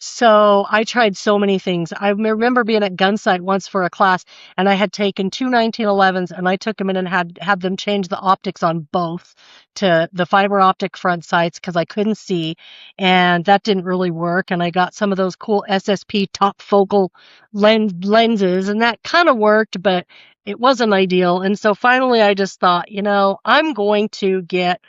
S1: So I tried so many things. I remember being at Gunsight once for a class, and I had taken two 1911s, and I took them in and had them change the optics on both to the fiber optic front sights because I couldn't see, and that didn't really work. And I got some of those cool SSP top focal lenses, and that kind of worked, but it wasn't ideal. And so finally, I just thought, I'm going to get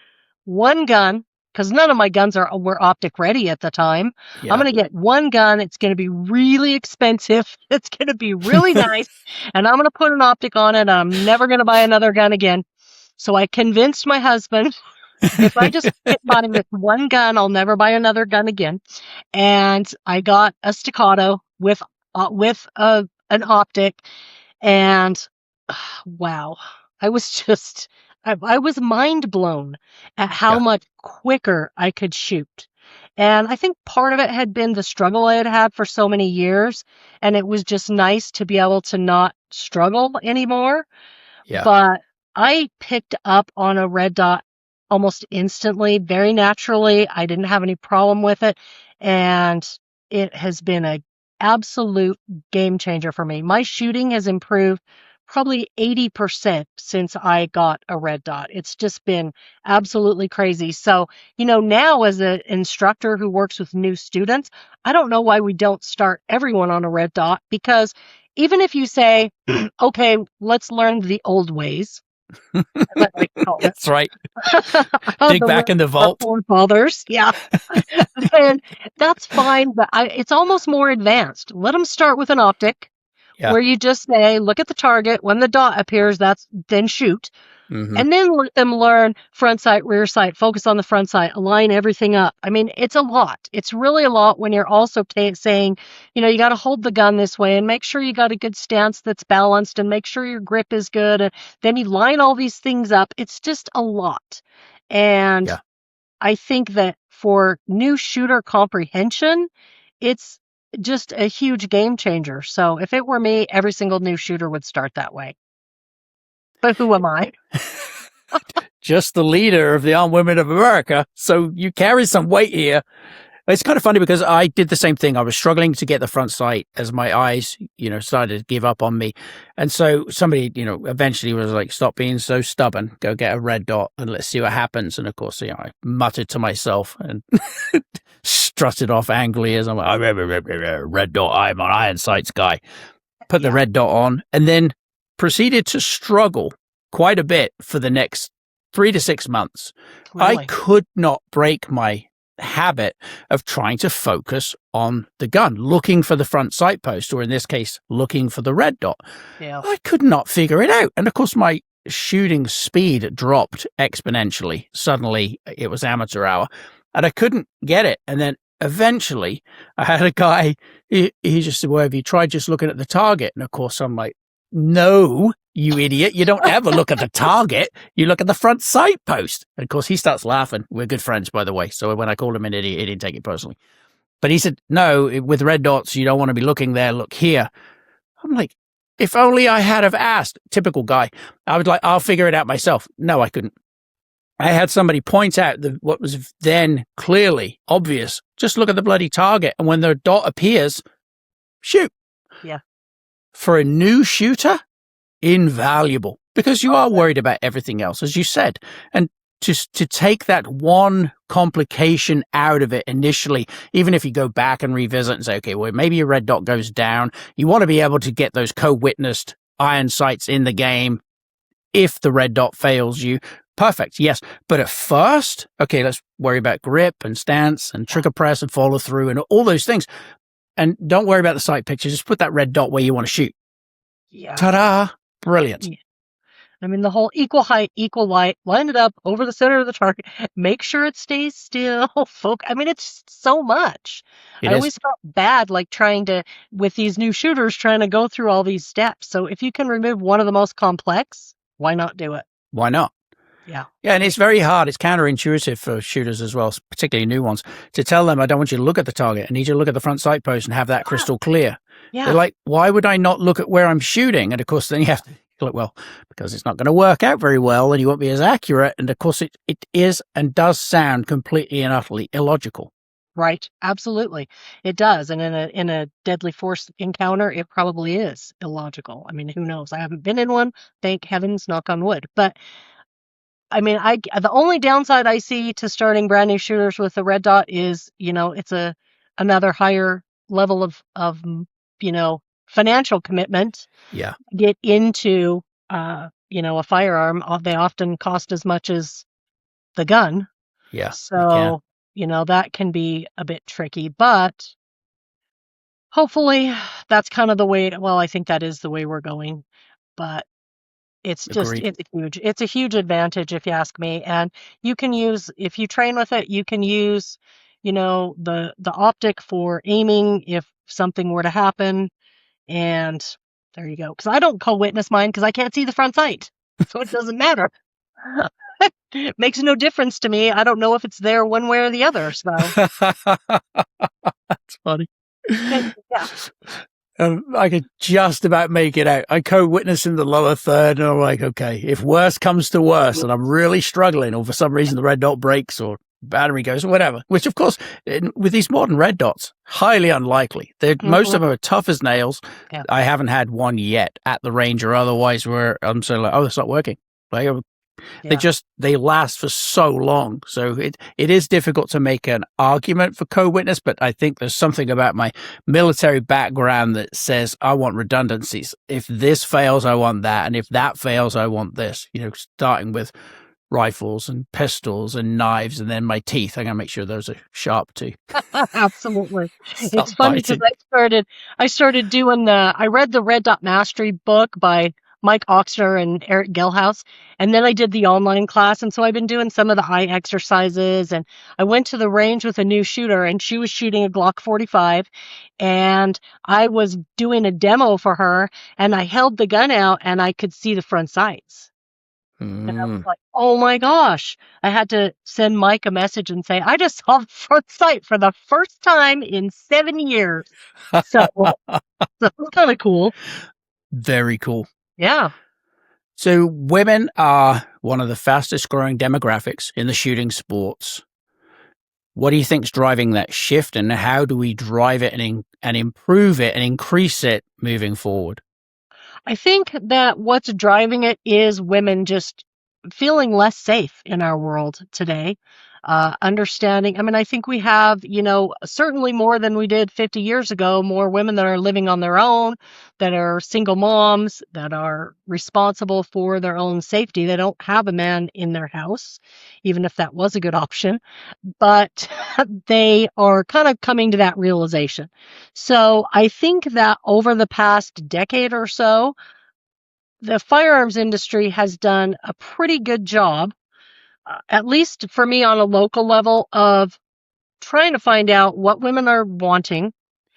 S1: one gun because none of my guns were optic ready at the time. I'm
S2: Yeah.
S1: going to get one gun. It's going to be really expensive. It's going to be really nice. And I'm going to put an optic on it. And I'm never going to buy another gun again. So I convinced my husband, if I just get by with one gun, I'll never buy another gun again. And I got a staccato with an optic. And wow, I was mind blown at how
S2: Yeah.
S1: much quicker I could shoot. And I think part of it had been the struggle I had had for so many years. And it was just nice to be able to not struggle anymore.
S2: Yeah.
S1: But I picked up on a red dot almost instantly, very naturally. I didn't have any problem with it. And it has been a absolute game changer for me. My shooting has improved probably 80% since I got a red dot. It's just been absolutely crazy. So, now as an instructor who works with new students, I don't know why we don't start everyone on a red dot, because even if you say, okay, let's learn the old ways, as I like to call it.
S2: That's right.
S1: The
S2: Dig back
S1: way
S2: in the
S1: of our
S2: vault.
S1: forefathers. Yeah. And that's fine, but it's almost more advanced. Let them start with an optic
S2: Yeah.
S1: where you just say, look at the target. When the dot appears, then shoot.
S2: Mm-hmm.
S1: And then let them learn front sight, rear sight, focus on the front sight, align everything up. I mean, it's a lot. It's really a lot when you're also saying, you got to hold the gun this way and make sure you got a good stance that's balanced and make sure your grip is good. And then you line all these things up. It's just a lot. And
S2: Yeah.
S1: I think that for new shooter comprehension, it's just a huge game changer. So if it were me, every single new shooter would start that way. But who am I?
S2: Just the leader of the Armed Women of America. So you carry some weight here. It's kind of funny because I did the same thing. I was struggling to get the front sight as my eyes, started to give up on me. And so somebody, eventually was like, stop being so stubborn. Go get a red dot and let's see what happens. And of course, I muttered to myself and strutted off angrily as I'm like, red dot, I'm an iron sights guy. Put the red dot on and then proceeded to struggle quite a bit for the next 3 to 6 months.
S1: Really?
S2: I could not break my habit of trying to focus on the gun, looking for the front sight post, or in this case, looking for the red dot.
S1: Yeah.
S2: I could not figure it out. And of course, my shooting speed dropped exponentially. Suddenly, it was amateur hour, and I couldn't get it. And then eventually, I had a guy, he just said, well, have you tried just looking at the target? And of course, I'm like, no, you idiot. You don't ever look at the target. You look at the front sight post. And of course, he starts laughing. We're good friends, by the way. So when I called him an idiot, he didn't take it personally. But he said, no, with red dots, you don't want to be looking there. Look here. I'm like, if only I had have asked. Typical guy. I was like, I'll figure it out myself. No, I couldn't. I had somebody point out what was then clearly obvious. Just look at the bloody target. And when the dot appears, shoot.
S1: Yeah.
S2: For a new shooter, invaluable, because you are worried about everything else, as you said. And just to take that one complication out of it initially, even if you go back and revisit and say, okay, well, maybe your red dot goes down. You want to be able to get those co-witnessed iron sights in the game if the red dot fails you. Perfect, yes. But at first, okay, let's worry about grip and stance and trigger press and follow through and all those things. And don't worry about the sight picture. Just put that red dot where you want to shoot.
S1: Yeah.
S2: Ta-da! Brilliant.
S1: Yeah. I mean, the whole equal height, equal light, line it up over the center of the target, make sure it stays still. I mean, it's so much. I always felt bad, like with these new shooters, trying to go through all these steps. So if you can remove one of the most complex, why not do it?
S2: Why not?
S1: Yeah.
S2: Yeah, and it's very hard. It's counterintuitive for shooters as well, particularly new ones, to tell them, I don't want you to look at the target. I need you to look at the front sight post and have that crystal clear.
S1: Yeah.
S2: They're like, why would I not look at where I'm shooting? And of course, then you have to look, well, because it's not going to work out very well and you won't be as accurate. And of course, it is and does sound completely and utterly illogical.
S1: Right. Absolutely. It does. And in a deadly force encounter, it probably is illogical. I mean, who knows? I haven't been in one, thank heavens, knock on wood. But I mean, the only downside I see to starting brand new shooters with a red dot is, it's another higher level of financial commitment.
S2: Yeah.
S1: Get into a firearm. They often cost as much as the gun.
S2: Yeah. They can.
S1: So, that can be a bit tricky, but hopefully that's kind of the way, well, I think that is the way we're going. But
S2: Agreed.
S1: it's a huge advantage if you ask me. And you can use, if you train with it, you can use, the optic for aiming if something were to happen. And there you go. Because I don't co-witness mine because I can't see the front sight. So it doesn't matter. It makes no difference to me. I don't know if it's there one way or the other. So
S2: That's funny.
S1: yeah.
S2: I could just about make it out. I co-witness in the lower third, and I'm like, okay, if worse comes to worse, and I'm really struggling, or for some reason the red dot breaks or battery goes or whatever, which of course, with these modern red dots, highly unlikely. Most of them are tough as nails.
S1: Yeah.
S2: I haven't had one yet at the range or otherwise where I'm so like, oh, it's not working. Like, they last for so long. So it is difficult to make an argument for co-witness, but I think there's something about my military background that says I want redundancies. If this fails, I want that. And if that fails, I want this, starting with rifles and pistols and knives, and then my teeth. I'm going to make sure those are sharp too.
S1: Absolutely.
S2: Stop
S1: It's funny because
S2: biting.
S1: I started doing I read the Red Dot Mastery book by Mike Oxner and Eric Gelhaus, and then I did the online class. And so I've been doing some of the eye exercises, and I went to the range with a new shooter, and she was shooting a Glock 45, and I was doing a demo for her, and I held the gun out and I could see the front sights. And I was like, oh my gosh. I had to send Mike a message and say, I just saw the front sight for the first time in 7 years. So, that's kind of cool.
S2: Very cool.
S1: Yeah.
S2: So women are one of the fastest growing demographics in the shooting sports. What do you think's driving that shift, and how do we drive it and improve it and increase it moving forward?
S1: I think that what's driving it is women just feeling less safe in our world today. Understanding, I mean, I think we have, certainly more than we did 50 years ago, more women that are living on their own, that are single moms, that are responsible for their own safety. They don't have a man in their house, even if that was a good option, but they are kind of coming to that realization. So I think that over the past decade or so, the firearms industry has done a pretty good job, at least for me on a local level, of trying to find out what women are wanting.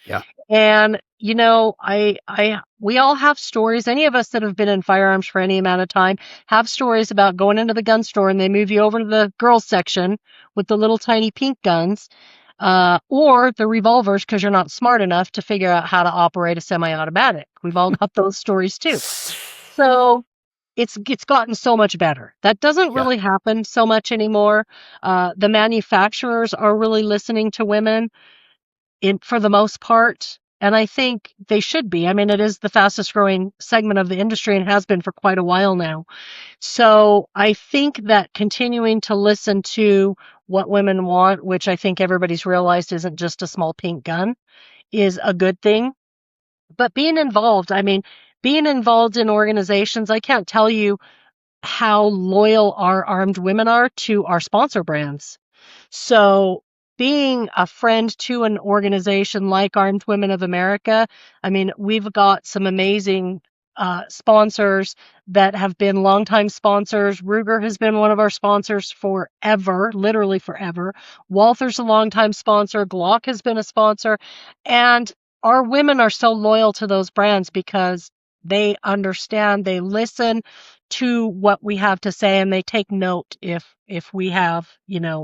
S2: Yeah.
S1: And, we all have stories. Any of us that have been in firearms for any amount of time have stories about going into the gun store and they move you over to the girls section with the little tiny pink guns, or the revolvers because you're not smart enough to figure out how to operate a semi-automatic. We've all got those stories too. So it's gotten so much better. That doesn't really happen so much anymore. The manufacturers are really listening to women for the most part, and I think they should be. I mean, it is the fastest growing segment of the industry and has been for quite a while now. So I think that continuing to listen to what women want, which I think everybody's realized isn't just a small pink gun, is a good thing. But being involved in organizations, I can't tell you how loyal our armed women are to our sponsor brands. So being a friend to an organization like Armed Women of America, I mean, we've got some amazing sponsors that have been longtime sponsors. Ruger has been one of our sponsors forever, literally forever. Walther's a longtime sponsor. Glock has been a sponsor. And our women are so loyal to those brands because they understand, they listen to what we have to say, and they take note if we have,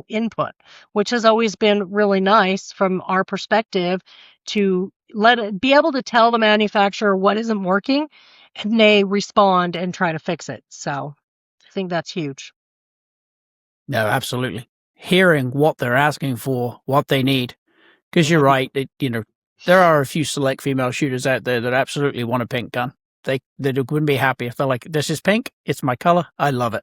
S1: input, which has always been really nice from our perspective, to be able to tell the manufacturer what isn't working, and they respond and try to fix it. So I think that's huge.
S2: No, absolutely. Hearing what they're asking for, what they need, Because you're right. There are a few select female shooters out there that absolutely want a pink gun. They wouldn't be happy if they're like, this is pink. It's my color. I love it.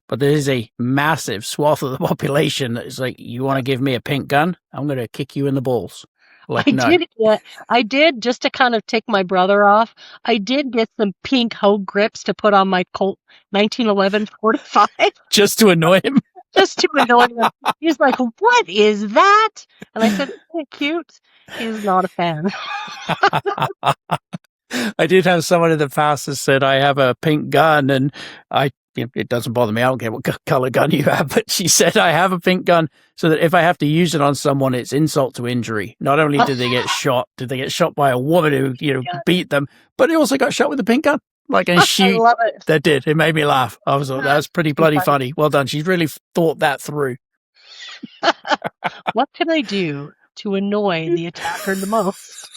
S2: But there is a massive swath of the population that is like, you want to give me a pink gun? I'm going to kick you in the balls. Like, no.
S1: I did just to kind of tick my brother off. I did get some pink Hogue grips to put on my Colt 1911 45
S2: Just to annoy him.
S1: just to annoy him. He's like, "What is that?" And I said, "Isn't it cute?" He's not a fan.
S2: I did have someone in the past that said, I have a pink gun, and it doesn't bother me. I don't care what color gun you have, but she said, I have a pink gun so that if I have to use it on someone, it's insult to injury. Not only did they get shot, did they get shot by a woman who, beat them, but they also got shot with a pink gun. And
S1: I love it.
S2: That did. It made me laugh. I was like, that was pretty bloody funny. Well done. She's really thought that through.
S1: What can I do to annoy the attacker the most?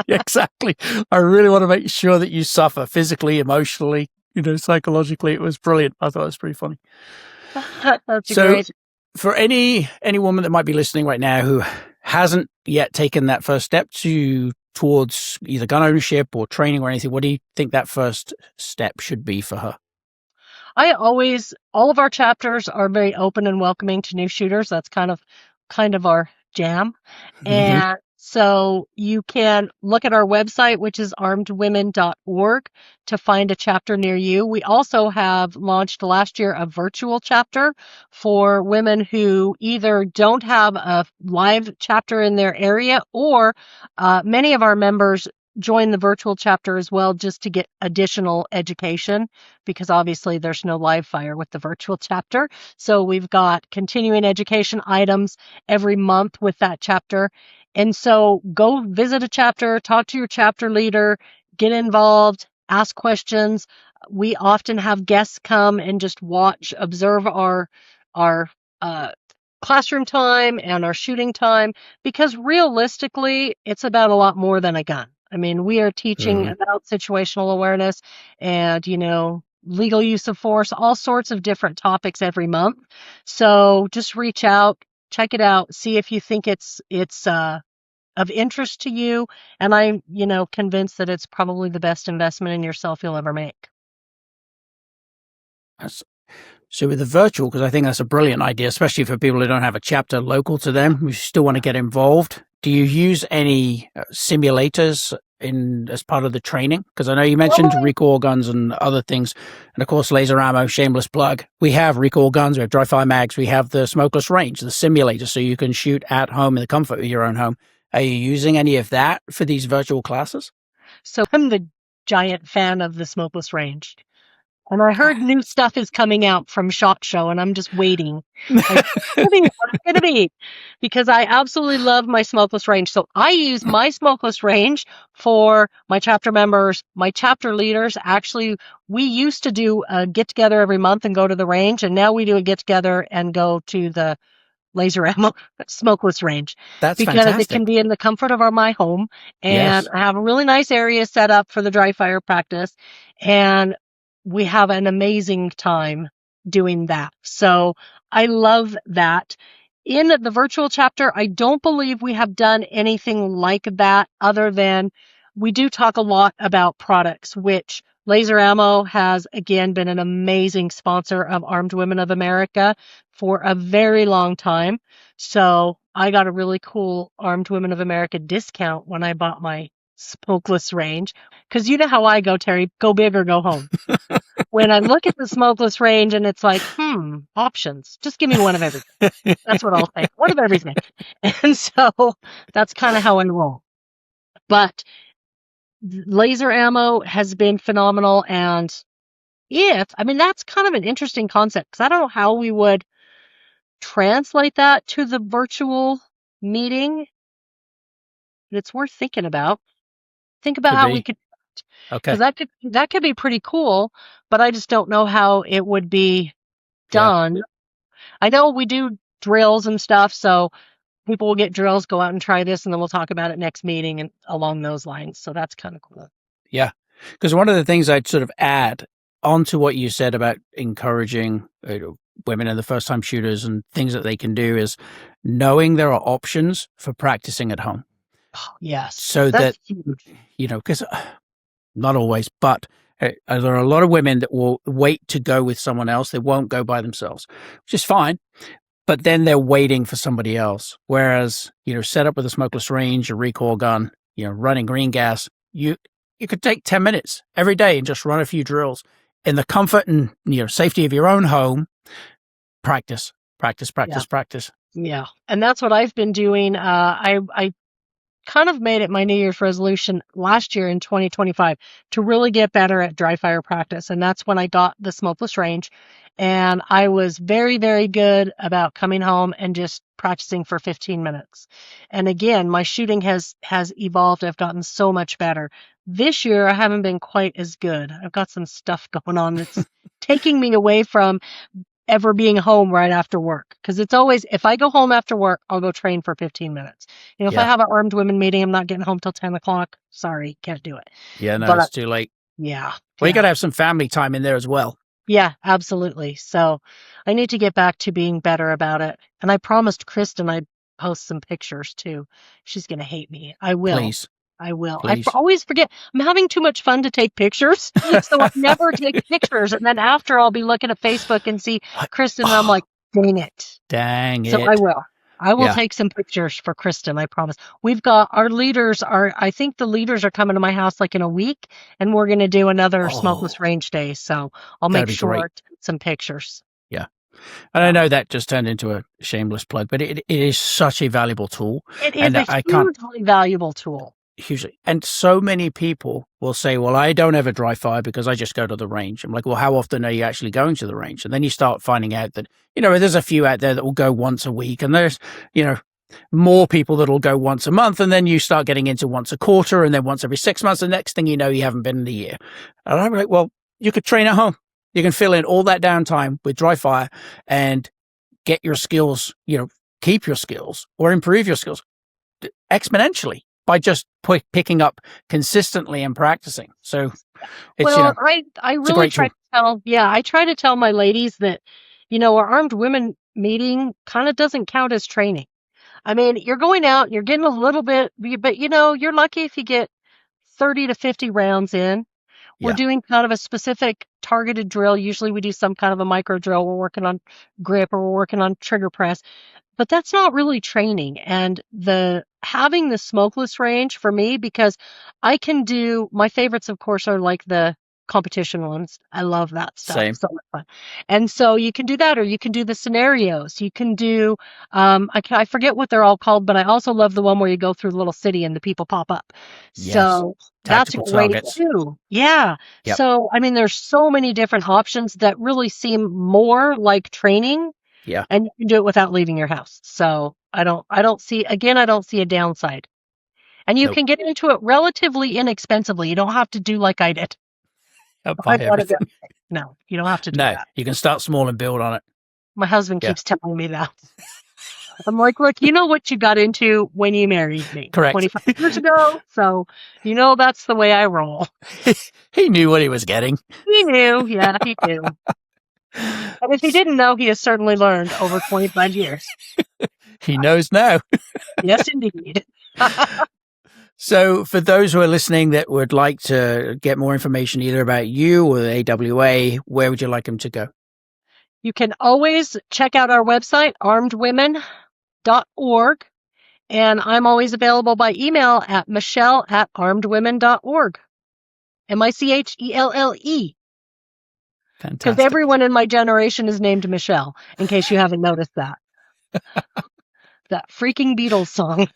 S2: Yeah, exactly. I really want to make sure that you suffer physically, emotionally, psychologically. It was brilliant. I thought it was pretty funny.
S1: That's great.
S2: For any woman that might be listening right now who hasn't yet taken that first step towards either gun ownership or training or anything, what do you think that first step should be for her?
S1: All of our chapters are very open and welcoming to new shooters. That's kind of our jam. Mm-hmm. And so you can look at our website, which is armedwomen.org, to find a chapter near you. We also have launched last year a virtual chapter for women who either don't have a live chapter in their area, or many of our members join the virtual chapter as well, just to get additional education, because obviously there's no live fire with the virtual chapter. So we've got continuing education items every month with that chapter. And so go visit a chapter, talk to your chapter leader, get involved, ask questions. We often have guests come and just observe our classroom time and our shooting time, because realistically, it's about a lot more than a gun. I mean, we are teaching about situational awareness and, legal use of force, all sorts of different topics every month. So just reach out, check it out, see if you think it's of interest to you. And I'm, convinced that it's probably the best investment in yourself you'll ever make.
S2: So with the virtual, because I think that's a brilliant idea, especially for people who don't have a chapter local to them, who still want to get involved. Do you use any simulators as part of the training? Because I know you mentioned recoil guns and other things, and of course laser ammo. Shameless plug. We have recoil guns, we have dry fire mags, we have the smokeless range, the simulator, so you can shoot at home in the comfort of your own home. Are you using any of that for these virtual classes? So
S1: I'm the giant fan of the smokeless range. And I heard new stuff is coming out from SHOT Show, and I'm just waiting. What's it going to be? Because I absolutely love my smokeless range. So I use my smokeless range for my chapter members, my chapter leaders. Actually, we used to do a get-together every month and go to the range, and now we do a get-together and go to the laser ammo smokeless range.
S2: That's
S1: because
S2: fantastic.
S1: It can be in the comfort of my home, and I have a really nice area set up for the dry fire practice, and we have an amazing time doing that. So I love that. In the virtual chapter, I don't believe we have done anything like that, other than we do talk a lot about products, which Laser Ammo has, again, been an amazing sponsor of Armed Women of America for a very long time. So I got a really cool Armed Women of America discount when I bought my smokeless range, because you know how I go, Terry, go big or go home. When I look at the smokeless range and it's like, options, just give me one of everything. That's what I'll say, one of everything. And so that's kind of how I roll. But laser ammo has been phenomenal. And that's kind of an interesting concept, because I don't know how we would translate that to the virtual meeting, but it's worth thinking about. Think about how we could, because that could be pretty cool, but I just don't know how it would be done. Yeah. I know we do drills and stuff, so people will get drills, go out and try this, and then we'll talk about it next meeting and along those lines. So that's kind of cool.
S2: Yeah, because one of the things I'd sort of add onto what you said about encouraging women and the first-time shooters and things that they can do is knowing there are options for practicing at home.
S1: Oh, yes,
S2: So
S1: that's
S2: that,
S1: huge.
S2: because not always, but there are a lot of women that will wait to go with someone else. They won't go by themselves, which is fine. But then they're waiting for somebody else. Whereas, set up with a smokeless range, a recoil gun, running green gas, you could take 10 minutes every day and just run a few drills in the comfort and safety of your own home. Practice, practice,
S1: Yeah,
S2: practice, practice.
S1: yeah, and that's what I've been doing. I kind of made it my New Year's resolution last year in 2025 to really get better at dry fire practice. And that's when I got the smokeless range. And I was very, very good about coming home and just practicing for 15 minutes. And again, my shooting has evolved. I've gotten so much better. This year, I haven't been quite as good. I've got some stuff going on that's taking me away from ever being home right after work. Because it's always, if I go home after work, I'll go train for 15 minutes. If I
S2: Yeah.
S1: have an armed women meeting, I'm not getting home till 10 o'clock. Sorry, can't do it.
S2: Yeah, no,
S1: But
S2: it's too late.
S1: yeah,
S2: Well, you got
S1: yeah,
S2: to have some family time in there as well.
S1: yeah, absolutely. So I need to get back to being better about it. And I promised Kristen I'd post some pictures too. She's going to hate me. I will.
S2: Please,
S1: I will.
S2: please.
S1: Always forget. I'm having too much fun to take pictures, so I never take pictures. And then after, I'll be looking at Facebook and see Kristen, and I'm
S2: Oh,
S1: like, dang it.
S2: dang
S1: So I
S2: it.
S1: will. I will
S2: Yeah.
S1: take some pictures for Kristen, I promise. We've got our leaders I think the leaders are coming to my house like in a week, and we're going to do another smokeless
S2: Oh,
S1: range day. So I'll
S2: got to
S1: make
S2: be great.
S1: sure to take some pictures.
S2: Yeah. And I
S1: Yeah.
S2: know that just turned into a shameless plug, but it is such a valuable tool.
S1: It is
S2: And
S1: a
S2: I can't
S1: hugely valuable tool.
S2: hugely. And so many people will say, well, I don't ever dry fire because I just go to the range. I'm like, well, how often are you actually going to the range? And then you start finding out that, there's a few out there that will go once a week, and there's, more people that'll go once a month. And then you start getting into once a quarter, and then once every 6 months. The next thing you know, you haven't been in a year. And I'm like, well, you could train at home. You can fill in all that downtime with dry fire and get your skills, keep your skills or improve your skills exponentially by just picking up consistently and practicing. So it's,
S1: Well, I
S2: it's a
S1: really
S2: great
S1: try
S2: tool.
S1: to I try to tell my ladies that, our armed women meeting kind of doesn't count as training. I mean, you're going out and you're getting a little bit, but you're lucky if you get 30 to 50 rounds in. We're
S2: Yeah.
S1: doing kind of a specific targeted drill. Usually we do some kind of a micro drill. We're working on grip or we're working on trigger press, but that's not really training. And having the smokeless range for me, because I can do my favorites, of course, are like the competition ones. I love that stuff.
S2: Same.
S1: So much fun. And so you can do that, or you can do the scenarios. You can do, I forget what they're all called, but I also love the one where you go through the little city and the people pop up.
S2: Yes.
S1: So that's
S2: Tactical
S1: great
S2: targets.
S1: too. Yeah.
S2: Yep.
S1: So, I mean, there's so many different options that really seem more like training,
S2: Yeah.
S1: and you can do it without leaving your house. So I don't see a downside. And you
S2: Nope.
S1: can get into it relatively inexpensively. You don't have to do like I did.
S2: Buy
S1: I bought it.
S2: everything.
S1: No, you don't have to do
S2: No,
S1: that.
S2: you can start small and build on it.
S1: My husband
S2: Yeah.
S1: keeps telling me that. I'm like, look, you know what you got into when you married me
S2: Correct.
S1: 25 years ago. So, that's the way I roll.
S2: He knew what he was getting.
S1: He knew. Yeah, he knew. And if he didn't know, he has certainly learned over 25 years.
S2: He knows now.
S1: Yes, indeed.
S2: So for those who are listening that would like to get more information either about you or the AWA, where would you like them to go?
S1: You can always check out our website, armedwomen.org. And I'm always available by email at michelle@armedwomen.org. Michelle. Because
S2: Fantastic.
S1: everyone in my generation is named Michelle, in case you haven't noticed that. That freaking Beatles song.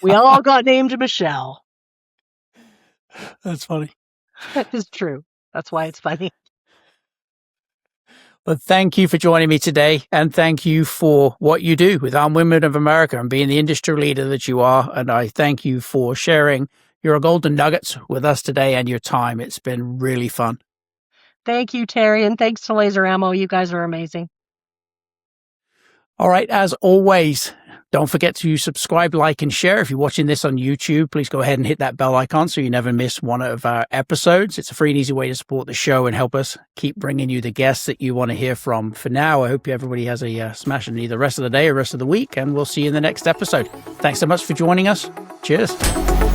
S1: We all got named Michelle.
S2: That's funny.
S1: That is true. That's why it's funny.
S2: But thank you for joining me today, and thank you for what you do with Armed Women of America and being the industry leader that you are. And I thank you for sharing your golden nuggets with us today and your time. It's been really fun.
S1: Thank you, Terry, and thanks to Laser Ammo. You guys are amazing.
S2: All right, as always, Don't forget to subscribe, like, and share. If you're watching this on YouTube, please go ahead and hit that bell icon so you never miss one of our episodes. It's a free and easy way to support the show and help us keep bringing you the guests that you want to hear from. For now, I hope everybody has a smashing either rest of the day or rest of the week, and we'll see you in the next episode. Thanks so much for joining us. Cheers.